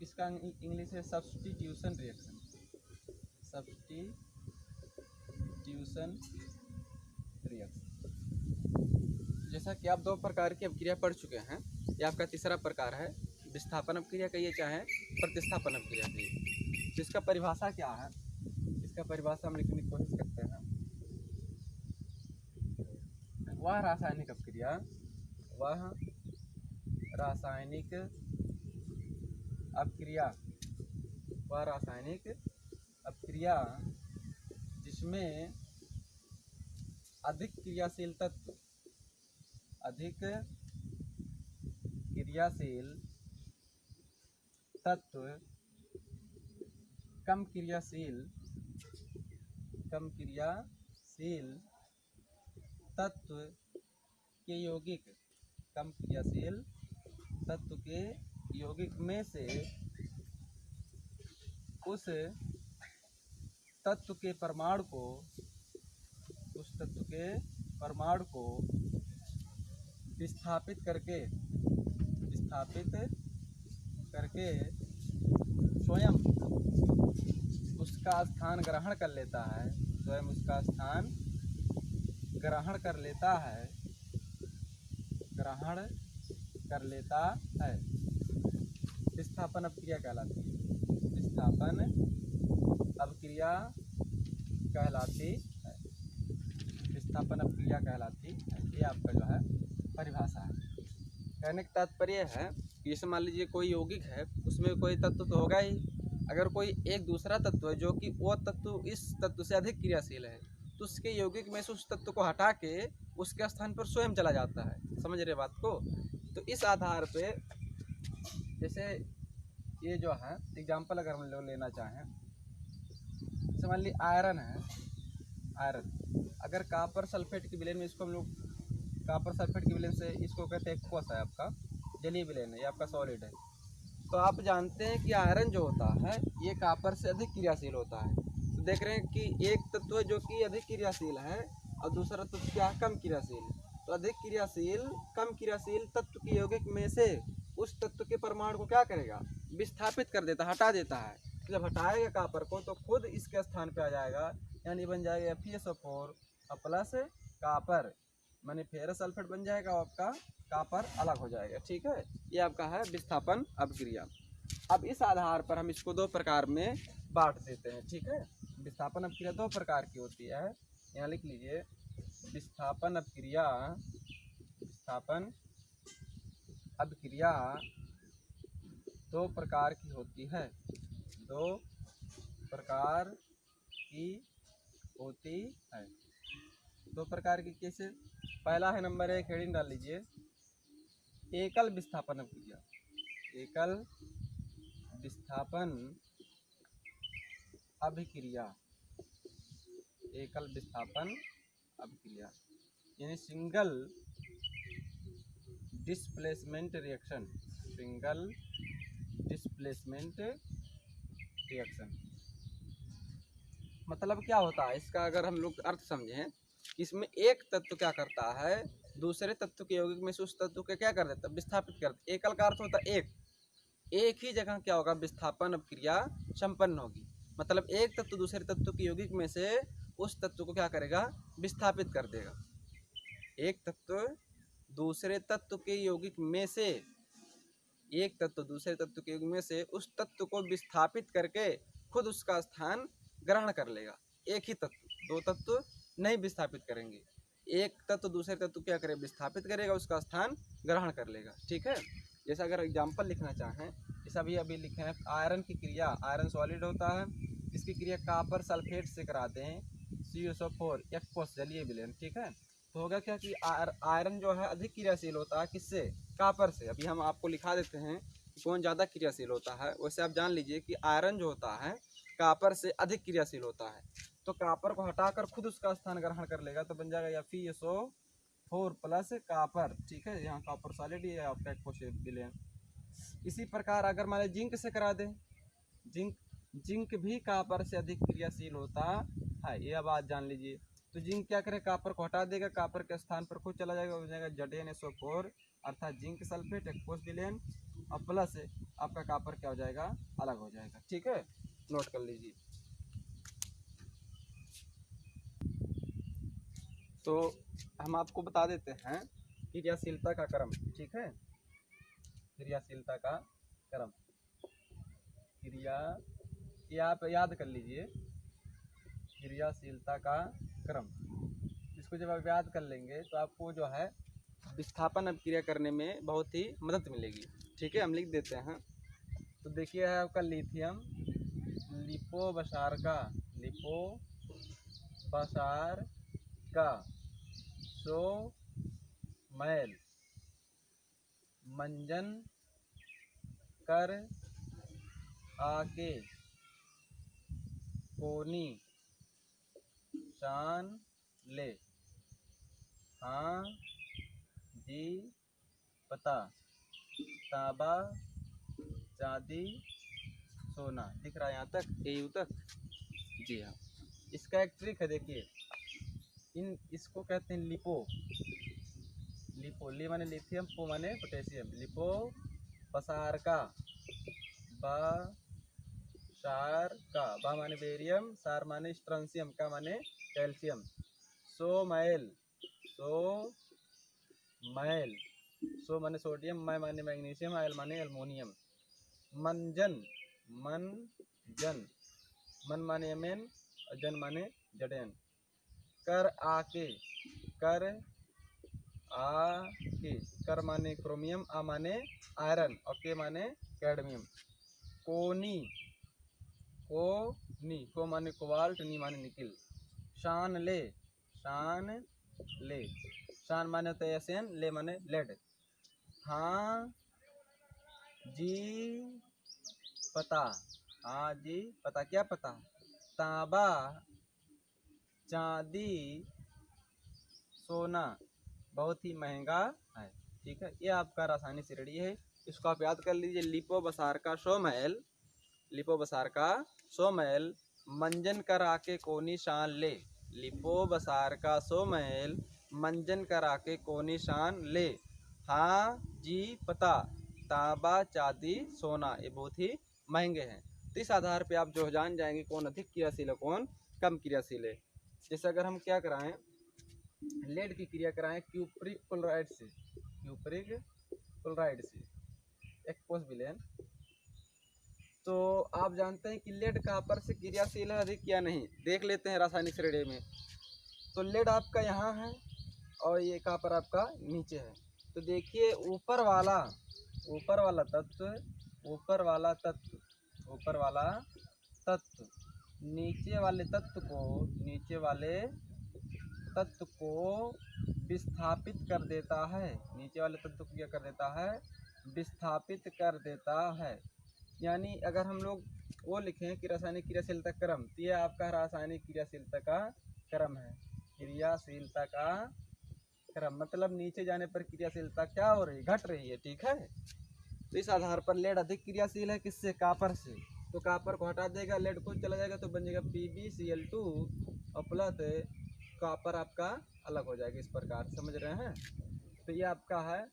इसका इंग्लिश है सब्स्टिट्यूशन रिएक्शन। Substitution reaction. जैसा कि आप दो प्रकार की अपक्रिया पढ़ चुके हैं, ये आपका तीसरा प्रकार है विस्थापन अपक्रिया कहिए चाहे प्रतिस्थापन अपक्रिया कहिए। तो इसका परिभाषा क्या है? इसका परिभाषा हम लिखने की कोशिश करते हैं। वह रासायनिक अपक्रिया जिसमें अधिक क्रियाशील तत्व कम क्रियाशील तत्व के यौगिक, कम क्रियाशील तत्व के यौगिक में से उस तत्व के परमाणु को विस्थापित करके स्वयं उसका स्थान ग्रहण कर लेता है। स्वयं उसका स्थान ग्रहण कर लेता है। विस्थापन अपक्रिया कहलाती है। विस्थापन अपक्रिया कहलाती है। विस्थापन अपक्रिया कहलाती है। ये आपका जो है परिभाषा है। कहने का तात्पर्य है कि जैसे मान लीजिए कोई यौगिक है, उसमें कोई तत्व तो होगा ही। अगर कोई एक दूसरा तत्व है जो कि वो तत्व इस तत्व से अधिक क्रियाशील है, तो उसके यौगिक में से उस तत्व को हटा के उसके स्थान पर स्वयं चला जाता है। समझ रहे बात को? तो इस आधार पे जैसे ये जो है एग्जाम्पल अगर हम लोग लेना चाहें, जैसे मान ली आयरन है। आयरन अगर कापर सल्फेट की विलयन में इसको हम लोग कापर सल्फेट की विलयन से इसको कहते हैं एक्वस है, आपका जलीय विलयन है, ये आपका सॉलिड है। तो आप जानते हैं कि आयरन जो होता है ये कापर से अधिक क्रियाशील होता है। तो देख रहे हैं कि एक तत्व है जो कि अधिक क्रियाशील है और दूसरा तत्व क्या है? कम क्रियाशील। तो अधिक क्रियाशील कम क्रियाशील तत्व के यौगिक में से उस तत्व के परमाणु को क्या करेगा? विस्थापित कर देता, हटा देता है। तो जब हटाएगा कापर को तो खुद इसके स्थान पे आ जाएगा, यानी बन जाएगा FeSO4 प्लस कापर, माने फेरस सल्फेट बन जाएगा और आपका कापर अलग हो जाएगा। ठीक है, ये आपका है विस्थापन अपक्रिया। अब इस आधार पर हम इसको दो प्रकार में बांट देते हैं। ठीक है, विस्थापन अपक्रिया दो प्रकार की होती है, यहाँ लिख लीजिए। विस्थापन अपक्रिया दो प्रकार की होती है, दो प्रकार की होती है। दो प्रकार की कैसे? पहला है नंबर 1, हेडिंग डाल लीजिए, एकल विस्थापन अभिक्रिया। एकल विस्थापन अभिक्रिया, एकल विस्थापन अभिक्रिया यानी single displacement reaction, single displacement reaction. मतलब क्या होता है इसका, अगर हम लोग अर्थ समझें, इसमें एक तत्व क्या करता है, दूसरे तत्व के यौगिक में से उस तत्व को क्या कर देता है, विस्थापित कर देता है। एकल का अर्थ होता है एक ही जगह क्या होगा, विस्थापन अभिक्रिया संपन्न होगी। मतलब एक तत्व दूसरे तत्व के यौगिक में से उस तत्व को क्या करेगा, विस्थापित कर देगा। एक तत्व दूसरे तत्व के यौगिक में से, एक तत्व दूसरे तत्व के यौगिक में से उस तत्व को विस्थापित करके खुद उसका स्थान ग्रहण कर लेगा। एक ही तत्व, दो तत्व नहीं विस्थापित करेंगे, एक तत्व दूसरे तत्व क्या करे, विस्थापित करेगा, उसका स्थान ग्रहण कर लेगा। ठीक है, जैसा अगर एग्जाम्पल लिखना चाहें, जैसा भी अभी लिखे हैं, आयरन की क्रिया, आयरन सॉलिड होता है, इसकी क्रिया कॉपर सल्फेट से कराते हैं, CuSO4 एक्वस जलीय विलयन। ठीक है, तो होगा क्या कि आयरन जो है अधिक क्रियाशील होता है किससे, कॉपर से। अभी हम आपको लिखा देते हैं कि कौन ज़्यादा क्रियाशील होता है। वैसे आप जान लीजिए कि आयरन जो होता है कॉपर से अधिक क्रियाशील होता है, तो कॉपर को हटाकर खुद उसका स्थान ग्रहण कर लेगा, तो बन जाएगा FeSO4 प्लस कॉपर। ठीक है, यहाँ कॉपर सॉलिड ही है आपका एक्वस विलयन। इसी प्रकार अगर मान लीजिए जिंक से करा दें, जिंक भी कॉपर से अधिक क्रियाशील होता है, यह बात जान लीजिए। तो जिंक क्या करे, कॉपर को हटा देगा, कॉपर के स्थान पर खुद चला जाएगा, हो जाएगा ZnSO4 अर्थात जिंक सल्फेट एक्वस विलयन, और प्लस आपका कॉपर क्या हो जाएगा, अलग हो जाएगा। ठीक है, नोट कर लीजिए। तो हम आपको बता देते हैं क्रियाशीलता का क्रम। ठीक है, क्रियाशीलता का क्रम, क्रिया, ये आप याद कर लीजिए, क्रियाशीलता का क्रम। इसको जब आप याद कर लेंगे तो आपको जो है विस्थापन अभिक्रिया करने में बहुत ही मदद मिलेगी। ठीक है, हम लिख देते हैं। तो देखिए है आपका लिथियम लिपोबसार का, लिपोबसार का 100 मैल मंजन कर आके कोनी शान ले, हाँ जी पता, तांबा चांदी सोना। दिख रहा है यहाँ तक, यू तक? जी हाँ। इसका एक ट्रिक है, देखिए, इसको कहते हैं लिपो, ली माने लिथियम, पो माने पोटेशियम, लिपो बसार का, बा माने बेरियम, सार माने स्ट्रॉन्सियम, का माने कैल्शियम। 100 मैल, 100 माने सोडियम, मै माने मैग्नीशियम, आयल माने एल्युमिनियम। मंजन, मन माने Mn और जन माने Zn। कर आके, कर माने क्रोमियम, आ माने आयरन और के माने कैडमियम। कोनी, को माने कोबाल्ट, नी माने निकिल। शान ले, शान माने होता है Sn, ले माने लेड। हाँ जी पता, हाँ जी पता, क्या पता, तांबा चांदी सोना बहुत ही महंगा है। ठीक है, ये आपका रासायनिक श्रेणी है, इसको आप याद कर लीजिए। लिपोबसार का 100 मैल, लिपोबसार का 100 मैल मंजन करा के कोनी शान ले, लिपोबसार का 100 मैल मंजन करा के कोनी शान ले, हाँ जी पता, तांबा चांदी सोना ये बहुत ही महंगे हैं। तो इस आधार पे आप जो जान जाएंगे कौन अधिक क्रियाशील है कौन कम क्रियाशील है। जैसे अगर हम क्या कराएं, लेड की क्रिया कराएं क्यूप्रिक क्लोराइड से, एक्वस विलयन, तो आप जानते हैं कि लेड कॉपर से क्रियाशील है अधिक या नहीं, देख लेते हैं रासायनिक श्रेणी में। तो लेड आपका यहाँ है और ये कॉपर आपका नीचे है। तो देखिए ऊपर वाला तत्व ऊपर वाला तत्व नीचे वाले तत्व को विस्थापित कर देता है। नीचे वाले तत्व को क्या कर देता है? विस्थापित कर देता है। यानी अगर हम लोग वो लिखें कि रासायनिक क्रियाशीलता क्रम, तो ये आपका रासायनिक क्रियाशीलता का क्रम है। क्रियाशीलता का क्रम मतलब नीचे जाने पर क्रियाशीलता क्या हो रही? घट रही है। ठीक है, तो इस आधार पर लेड अधिक क्रियाशील है। किससे? कापर से। तो कापर को हटा देगा, लेड को चला जाएगा, तो बन जाएगा PbCl2 और प्लस कापर आपका अलग हो जाएगा। इस प्रकार समझ रहे हैं? तो ये आपका है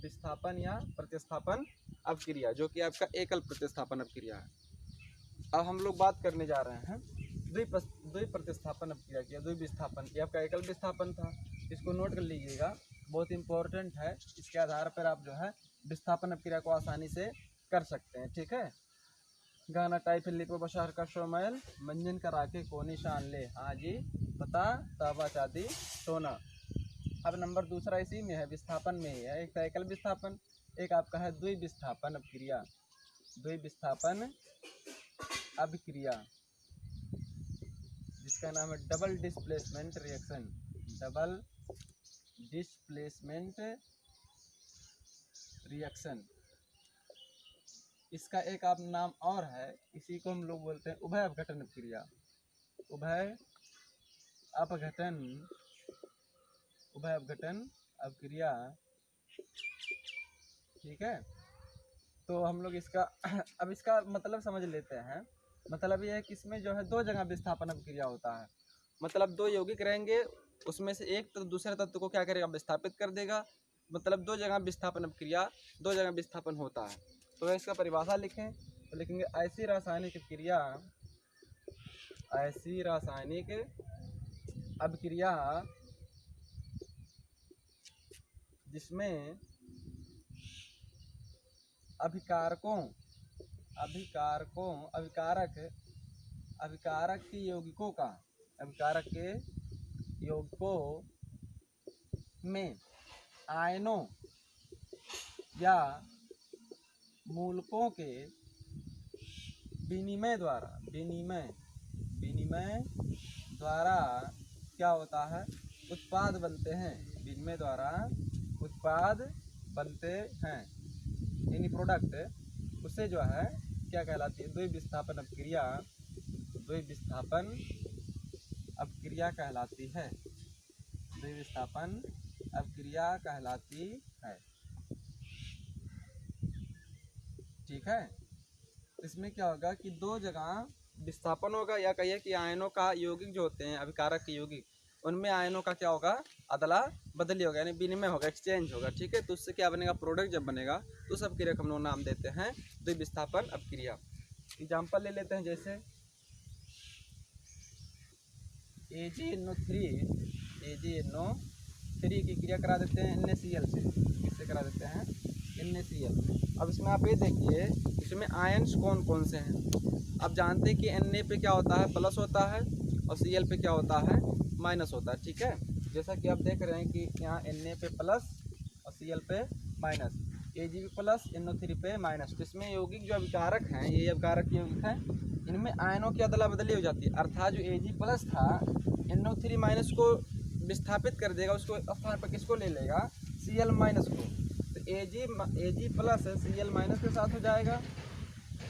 विस्थापन या प्रतिस्थापन अपक्रिया, जो कि आपका एकल प्रतिस्थापन अपक्रिया है। अब हम लोग बात करने जा रहे हैं द्विप्रतिस्थापन अपक्रिया की। द्विविस्थापन की आपका एकल विस्थापन था, इसको नोट कर लीजिएगा, बहुत इंपॉर्टेंट है। इसके आधार पर आप जो है विस्थापन अपक्रिया को आसानी से कर सकते हैं। ठीक है, गाना टाइप लिपो बशार का शोमैल मंजन करा के को निशान ले, हाँ जी बता ताबा चादी सोना। अब नंबर दूसरा इसी में है, विस्थापन में ही है। एक तो एकल विस्थापन, एक आपका है द्विविस्थापन अपक्रिया। द्विविस्थापन अभिक्रिया जिसका नाम है double displacement reaction. Double displacement reaction, इसका एक आप नाम और है, इसी को हम लोग बोलते हैं उभय अपघटन अपक्रिया। उभय अपघटन अपक्रिया। ठीक है, तो हम लोग इसका अब इसका मतलब समझ लेते हैं। मतलब ये है कि इसमें जो है दो जगह विस्थापन अपक्रिया होता है। मतलब दो यौगिक रहेंगे, उसमें से एक तो दूसरे तत्व को क्या करेगा? विस्थापित कर देगा। मतलब दो जगह विस्थापन अपक्रिया, दो जगह विस्थापन होता है। तो इसका परिभाषा लिखें तो लिखेंगे ऐसी रासायनिक अभिक्रिया जिसमें अभिकारक के यौगिकों में आयनों या मूलकों के विनिमय द्वारा क्या होता है? उत्पाद बनते हैं। विनिमय द्वारा उत्पाद बनते हैं, यानी प्रोडक्ट, उसे जो है क्या कहलाती है? द्विविस्थापन अपक्रिया कहलाती है। द्विविस्थापन अपक्रिया कहलाती है। ठीक है, इसमें क्या होगा कि दो जगह विस्थापन होगा, या कहिए कि आयनों का यौगिक जो होते हैं, अभिकारक के यौगिक, उनमें आयनों का क्या होगा? अदला बदली होगा, यानी विनिमय होगा, एक्सचेंज होगा। ठीक है, तो उससे क्या बनेगा? प्रोडक्ट जब बनेगा तो उस अपक्रिया को हम लोग नाम देते हैं द्विविस्थापन अपक्रिया। एग्जाम्पल ले लेते हैं, जैसे AgNO3 की क्रिया करा देते हैं NaCl से। किससे करा देते हैं? NaCl। अब इसमें आप ये देखिए, इसमें आयन्स कौन कौन से हैं? आप जानते हैं कि Na पे क्या होता है? प्लस होता है, और Cl पे क्या होता है? माइनस होता है। ठीक है, जैसा कि आप देख रहे हैं कि यहाँ Na पे प्लस और Cl पे माइनस, Ag पे प्लस, NO3 पे माइनस। तो इसमें यौगिक जो अभिकारक हैं, ये अभिकारक यौगिक हैं, इनमें आयनों की अदला बदली हो जाती है। अर्थात जो Ag प्लस था, NO3 माइनस को विस्थापित कर देगा, उसको स्थान पर किसको ले लेगा? Cl माइनस को। तो Ag प्लस Cl माइनस के साथ हो जाएगा,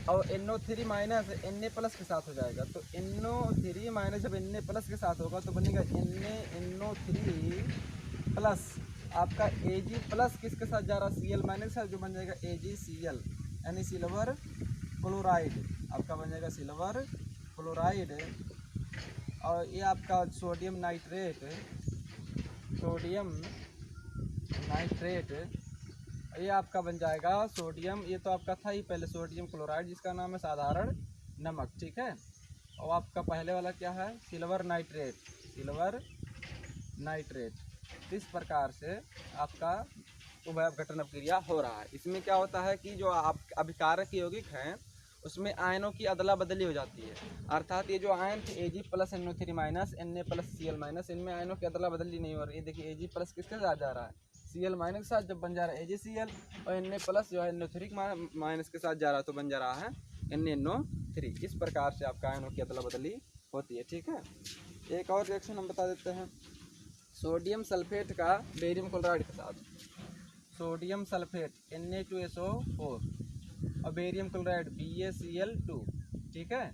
और NO3 माइनस Na प्लस के साथ हो जाएगा। तो NO3 माइनस जब Na प्लस के साथ होगा तो बनेगा NaNO3 प्लस। आपका Ag प्लस किसके साथ जा रहा है? Cl माइनस है, जो बन जाएगा AgCl, यानी सिल्वर क्लोराइड। आपका बन जाएगा सिल्वर क्लोराइड। और ये आपका सोडियम नाइट्रेट, ये आपका बन जाएगा सोडियम, ये तो आपका था ही पहले, सोडियम क्लोराइड, जिसका नाम है साधारण नमक। ठीक है, और आपका पहले वाला क्या है? Silver nitrate. इस प्रकार से आपका उभय अपघटन अपक्रिया हो रहा है। इसमें क्या होता है कि जो आप अभिकारक यौगिक हैं, उसमें आयनों की अदला बदली हो जाती है। अर्थात ये जो आयन थे Ag plus NO3 minus, Na plus Cl minus, इनमें आयनों की अदला बदली नहीं हो रही है। देखिए Ag प्लस किसके साथ जा रहा है? Cl माइनस के साथ जब बन जा रहा है AgCl, और Na प्लस जो है NO3 माइनस के साथ जा रहा है तो बन जा रहा है NaNO3। इस प्रकार से आपका आयनों की अदला बदली होती है। ठीक है, एक और रिएक्शन हम बता देते हैं। सोडियम सल्फेट का बेरियम क्लोराइड के साथ, सोडियम सल्फेट Na2SO4 और बेरियम क्लोराइड BaCl2। ठीक है,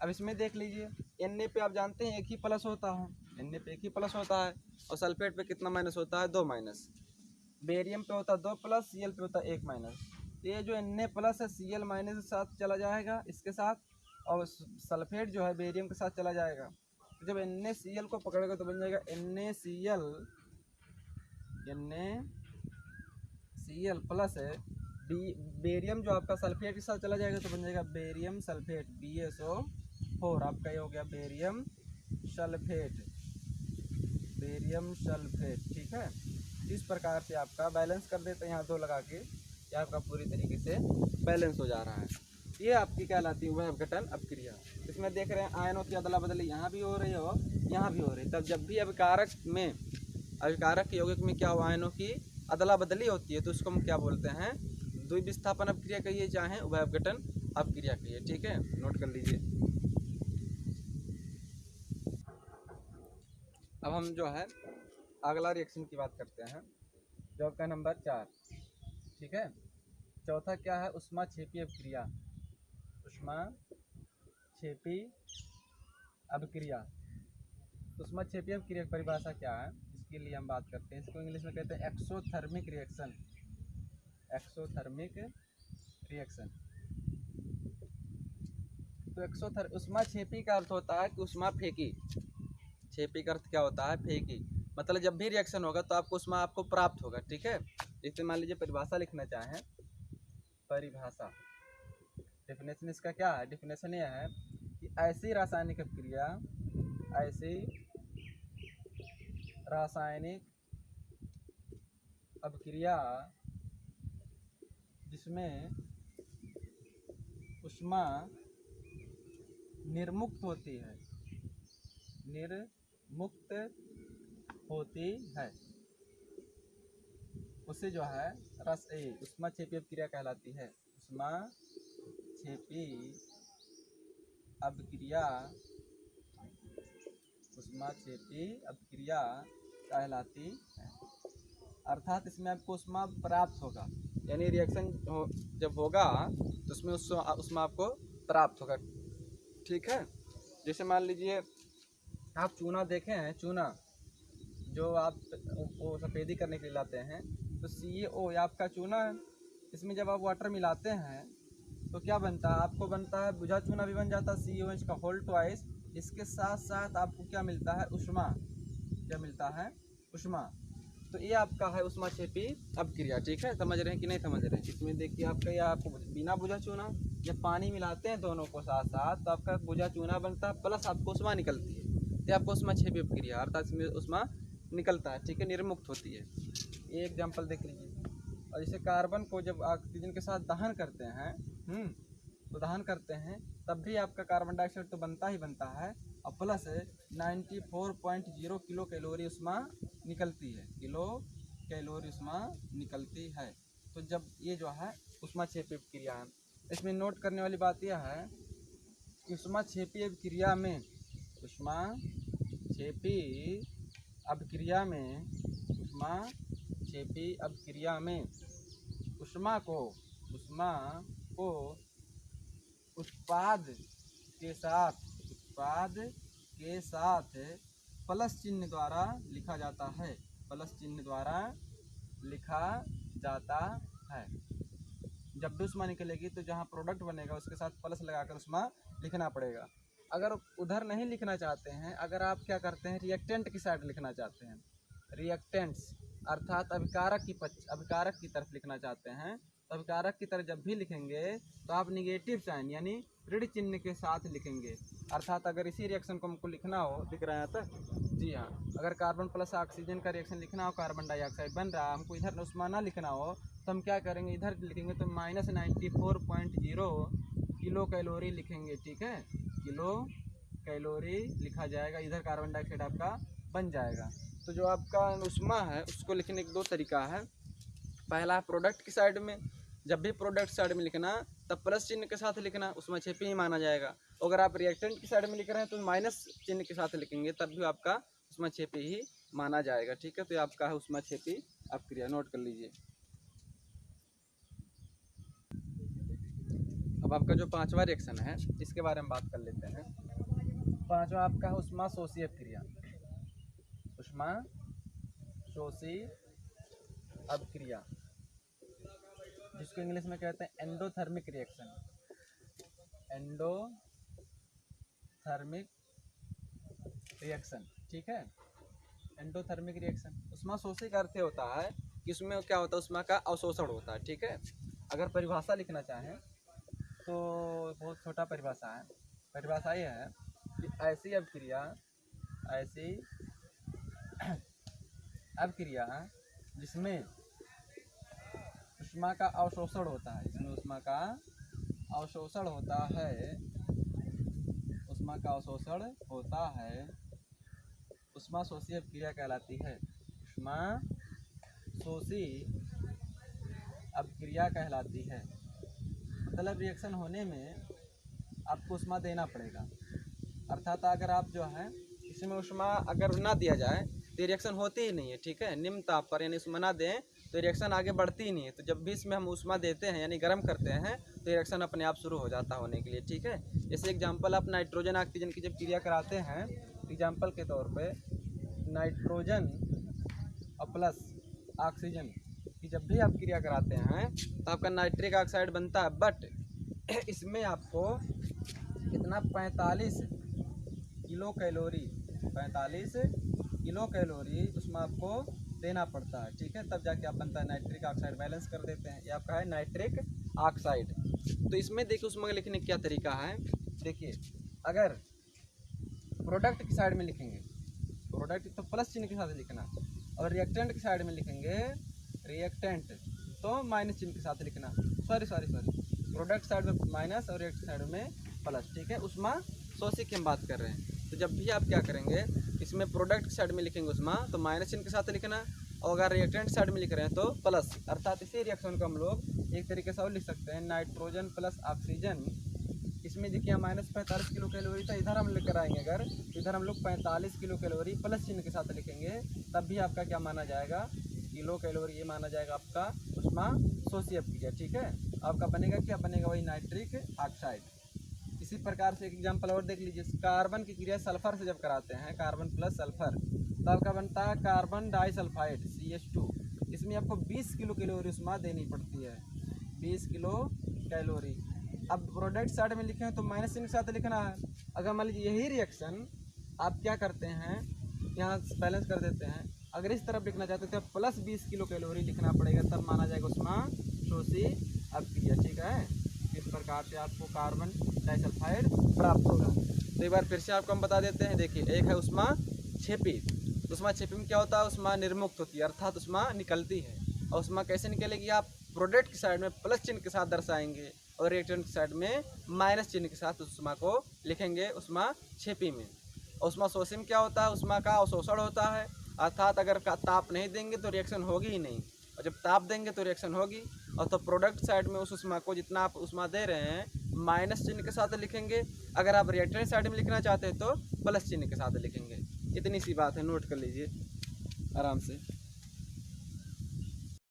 अब इसमें देख लीजिए, Na पे आप जानते हैं एक ही प्लस होता है, Na पे एक ही प्लस होता है, और सल्फेट पे कितना माइनस होता है, 2 माइनस। बेरियम पे होता है 2 प्लस, Cl पे होता है 1 माइनस। ये जो Na प्लस है Cl माइनस के साथ चला जाएगा इसके साथ, और सल्फेट जो है बेरियम के साथ चला जाएगा। तो जब NaCl को पकड़ेगा तो बन जाएगा NaCl प्लस है बेरियम जो आपका सल्फेट के साथ चला जाएगा तो बन जाएगा बेरियम सल्फेट BaSO4। आपका ये हो गया बेरियम सल्फेट। ठीक है, इस प्रकार से आपका बैलेंस कर देते हैं यहाँ 2 लगा के, ये आपका पूरी तरीके से बैलेंस हो जा रहा है। ये आपकी कहलाती है वह अपघटन अपक्रिया। इसमें देख रहे हैं आयनों की अदला बदली यहाँ भी हो रही है और यहाँ भी हो रही है। तब जब भी अभिकारक के यौगिक में क्या हो, आयनों की अदला बदली होती है तो उसको हम क्या बोलते हैं, द्विविस्थापन अपक्रिया कहिए चाहे उभय अपघटन अपक्रिया कहिए। ठीक है, नोट कर लीजिए। अब हम जो है अगला रिएक्शन की बात करते हैं, जो आपका नंबर 4। ठीक है, चौथा क्या है, ऊष्माक्षेपी अपक्रिया। ऊष्माक्षेपी अपक्रिया, ऊष्माक्षेपी अपक्रिया की परिभाषा क्या है, इसके लिए हम बात करते हैं। इसको इंग्लिश में कहते हैं एक्सोथर्मिक रिएक्शन। Exothermic reaction. तो ऊष्माक्षेपी का अर्थ होता है कि ऊष्मा फेंकी। छेपी का अर्थ क्या होता है, फेंकी। मतलब जब भी रिएक्शन होगा तो आपको ऊष्मा आपको प्राप्त होगा। ठीक है, जैसे मान लीजिए परिभाषा लिखना चाहें, परिभाषा, डेफिनेशन इसका क्या है, डेफिनेशन यह है कि ऐसी रासायनिक अपक्रिया, ऐसी रासायनिक अपक्रिया जिसमें ऊष्मा निर्मुक्त होती है, निर्मुक्त होती है, उसे जो है ऊष्माक्षेपी अपक्रिया कहलाती है। ऊष्माक्षेपी अपक्रिया, ऊष्माक्षेपी अपक्रिया कहलाती है। अर्थात इसमें आपको ऊष्मा प्राप्त होगा, यानी रिएक्शन जब होगा तो उसमें ऊष्मा आपको प्राप्त होगा। ठीक है, जैसे मान लीजिए आप चूना देखे हैं, चूना जो आप वो सफ़ेदी करने के लिए लाते हैं, तो CaO आपका चूना है। इसमें जब आप वाटर मिलाते हैं तो क्या बनता है, आपको बनता है बुझा चूना भी बन जाता है, CaOH का होल ट्वाइस। इसके साथ साथ आपको क्या मिलता है, ऊष्मा। क्या मिलता है, ऊष्मा। तो ये आपका है ऊष्माक्षेपी अपक्रिया। ठीक है, समझ रहे हैं कि नहीं समझ रहे हैं। इसमें देखिए आपका या आपको बिना बुझा चूना, जब पानी मिलाते हैं दोनों को साथ साथ तो आपका बुझा चूना बनता है, प्लस आपको ऊष्मा निकलती है। तो आपको ऊष्माक्षेपी अपक्रिया अर्थात इसमें ऊष्मा निकलता है। ठीक है, निर्मुक्त होती है। ये एग्जाम्पल देख लीजिए। और जैसे कार्बन को जब ऑक्सीजन के साथ दहन करते हैं, तो दहन करते हैं तब भी आपका कार्बन डाइऑक्साइड तो बनता ही बनता है, और प्लस 94.0 किलो कैलोरी ऊष्मा निकलती है, किलो कैलोरी ऊष्मा निकलती है। तो जब ये जो है ऊष्माक्षेपी अपक्रिया है। इसमें नोट करने वाली बात यह है कि ऊष्माक्षेपी अपक्रिया में, ऊष्माक्षेपी अपक्रिया में, ऊष्माक्षेपी अपक्रिया में ऊष्मा को उत्पाद के साथ प्लस चिन्ह द्वारा लिखा जाता है, प्लस चिन्ह द्वारा लिखा जाता है। जब भी ऊष्मा निकलेगी तो जहाँ प्रोडक्ट बनेगा उसके साथ प्लस लगाकर ऊष्मा लिखना पड़ेगा। अगर उधर नहीं लिखना चाहते हैं, अगर आप क्या करते हैं, रिएक्टेंट की साइड लिखना चाहते हैं, रिएक्टेंट्स अर्थात अभिकारक की तरफ लिखना चाहते हैं, तो अभिकारक की तरफ जब भी लिखेंगे तो आप निगेटिव साइन यानी ऋण चिन्ह के साथ लिखेंगे। अर्थात अगर इसी रिएक्शन को हमको लिखना हो, दिख रहा है तो जी हाँ, अगर कार्बन प्लस ऑक्सीजन का रिएक्शन लिखना हो, कार्बन डाइऑक्साइड बन रहा है, हमको इधर ऊष्मा ना लिखना हो तो हम क्या करेंगे, इधर लिखेंगे तो -94.0 किलो कैलोरी लिखेंगे। ठीक है, किलो कैलोरी लिखा जाएगा, इधर कार्बन डाइऑक्साइड आपका बन जाएगा। तो जो आपका उष्मा है उसको लिखने के दो तरीका है। पहला है प्रोडक्ट की साइड में, जब भी प्रोडक्ट साइड में लिखना तब प्लस चिन्ह के साथ लिखना, उसमें छेपी ही माना जाएगा। अगर आप रिएक्टेंट की साइड में लिख रहे हैं तो माइनस चिन्ह के साथ लिखेंगे, तब भी आपका उसमें छेपी ही माना जाएगा। ठीक है, तो ये आपका है उसमें छेपी अपक्रिया, नोट कर लीजिए। अब आपका जो पांचवा रिएक्शन है इसके बारे में बात कर लेते हैं। पांचवा आपका है उष्मा शोषी अपक्रिया। उष्मा शोषी अपक्रिया, जिसको इंग्लिश में कहते हैं एंडोथर्मिक रिएक्शन। एंडोथर्मिक रिएक्शन, ठीक है, एंडोथर्मिक रिएक्शन। उष्मा शोषी का अर्थ होता है कि इसमें क्या होता है, उष्मा का अवशोषण होता है। ठीक है, अगर परिभाषा लिखना चाहें तो बहुत छोटा परिभाषा है। परिभाषा ये है कि ऐसी अपक्रिया जिसमें उष्मा का अवशोषण होता है, जिसमें उष्मा का अवशोषण होता है, उष्मा शोषी अपक्रिया कहलाती है। उष्मा शोषी अपक्रिया कहलाती है। मतलब रिएक्शन होने में आपको उष्मा देना पड़ेगा, अर्थात अगर आप जो है इसमें उष्मा अगर ना दिया जाए तो रिएक्शन होती ही नहीं है। ठीक है, निम्न ताप पर यानी उष्मा ना दें तो रिएक्शन आगे बढ़ती ही नहीं है। तो जब भी इसमें हम उष्मा देते हैं यानी गर्म करते हैं तो रिएक्शन अपने आप शुरू हो जाता होने के लिए। ठीक है, जैसे एग्जांपल आप नाइट्रोजन ऑक्सीजन की जब क्रिया कराते हैं, एग्जांपल के तौर पे नाइट्रोजन और प्लस ऑक्सीजन की जब भी आप क्रिया कराते हैं तो आपका नाइट्रिक ऑक्साइड बनता है, बट इसमें आपको कितना 45 किलो कैलोरी उसमें आपको देना पड़ता है। ठीक है, तब जाके आप बनता है नाइट्रिक ऑक्साइड, बैलेंस कर देते हैं। ये आपका है नाइट्रिक ऑक्साइड। तो इसमें देखिए उसमें लिखने का क्या तरीका है। देखिए, अगर प्रोडक्ट की साइड में लिखेंगे प्रोडक्ट तो प्लस चिन्ह के साथ लिखना, और रिएक्टेंट की साइड में लिखेंगे रिएक्टेंट तो माइनस चिन्ह के साथ लिखना। सॉरी प्रोडक्ट साइड में माइनस और रिएक्टेंट साइड में प्लस। ठीक है, उष्मा शोषी की हम बात कर रहे हैं। तो जब भी आप क्या करेंगे, इसमें प्रोडक्ट की साइड में लिखेंगे उष्मा तो माइनस चिन्ह के साथ लिखना, और अगर रिएक्टेंट साइड में लिख रहे हैं तो प्लस। अर्थात इसी रिएक्शन को हम लोग एक तरीके से और लिख सकते हैं, नाइट्रोजन प्लस ऑक्सीजन। इसमें देखिए माइनस 45 किलो कैलोरी था, इधर हम लेकर आएंगे अगर, तो इधर हम लोग 45 किलो कैलोरी प्लस चिन्ह के साथ लिखेंगे, तब भी आपका क्या माना जाएगा, किलो कैलोरी, ये माना जाएगा आपका उष्मा शोषी अपक्रिया। ठीक है, आपका बनेगा क्या, बनेगा वही नाइट्रिक ऑक्साइड। इसी प्रकार से एक एग्जांपल और देख लीजिए, कार्बन की क्रिया सल्फर से जब कराते हैं, कार्बन प्लस सल्फर, तो आपका बनता है कार्बन डाइसल्फाइड CH2। इसमें आपको 20 किलो कैलोरी उष्मा देनी पड़ती है, 20 किलो कैलोरी। अब प्रोडक्ट साइड में लिखे हैं तो माइनस चिन्ह के साथ लिखना है। अगर मान लीजिए यही रिएक्शन आप क्या करते हैं, यहाँ बैलेंस कर देते हैं, अगर इस तरफ लिखना चाहते हैं तो प्लस 20 किलो कैलोरी लिखना पड़ेगा, तब माना जाएगा उष्मा शोषी अपक्रिया। ठीक है, इस प्रकार से आपको कार्बन डाइसल्फाइड प्राप्त होगा। तो एक बार फिर से आपको हम बता देते हैं। देखिए, एक है उष्मा छेपी। उष्मा छेपी में क्या होता है, उष्मा निर्मुक्त होती है, अर्थात उष्मा निकलती है। और उष्मा कैसे निकलेगी, आप प्रोडक्ट की साइड में प्लस चिन्ह के साथ दर्शाएंगे और रिएक्टेंट की साइड में माइनस चिन्ह के साथ उष्मा को लिखेंगे उष्मा छेपी में। उष्मा शोषी में क्या होता है, उष्मा का अवशोषण होता है, अर्थात अगर ताप नहीं देंगे तो रिएक्शन होगी ही नहीं, और जब ताप देंगे तो रिएक्शन होगी। और तो प्रोडक्ट साइड में उस उष्मा को जितना आप उष्मा दे रहे हैं माइनस चिन्ह के साथ लिखेंगे, अगर आप रिएक्टेंट साइड में लिखना चाहते हैं तो प्लस चिन्ह के साथ लिखेंगे। इतनी सी बात है, नोट कर लीजिए आराम से।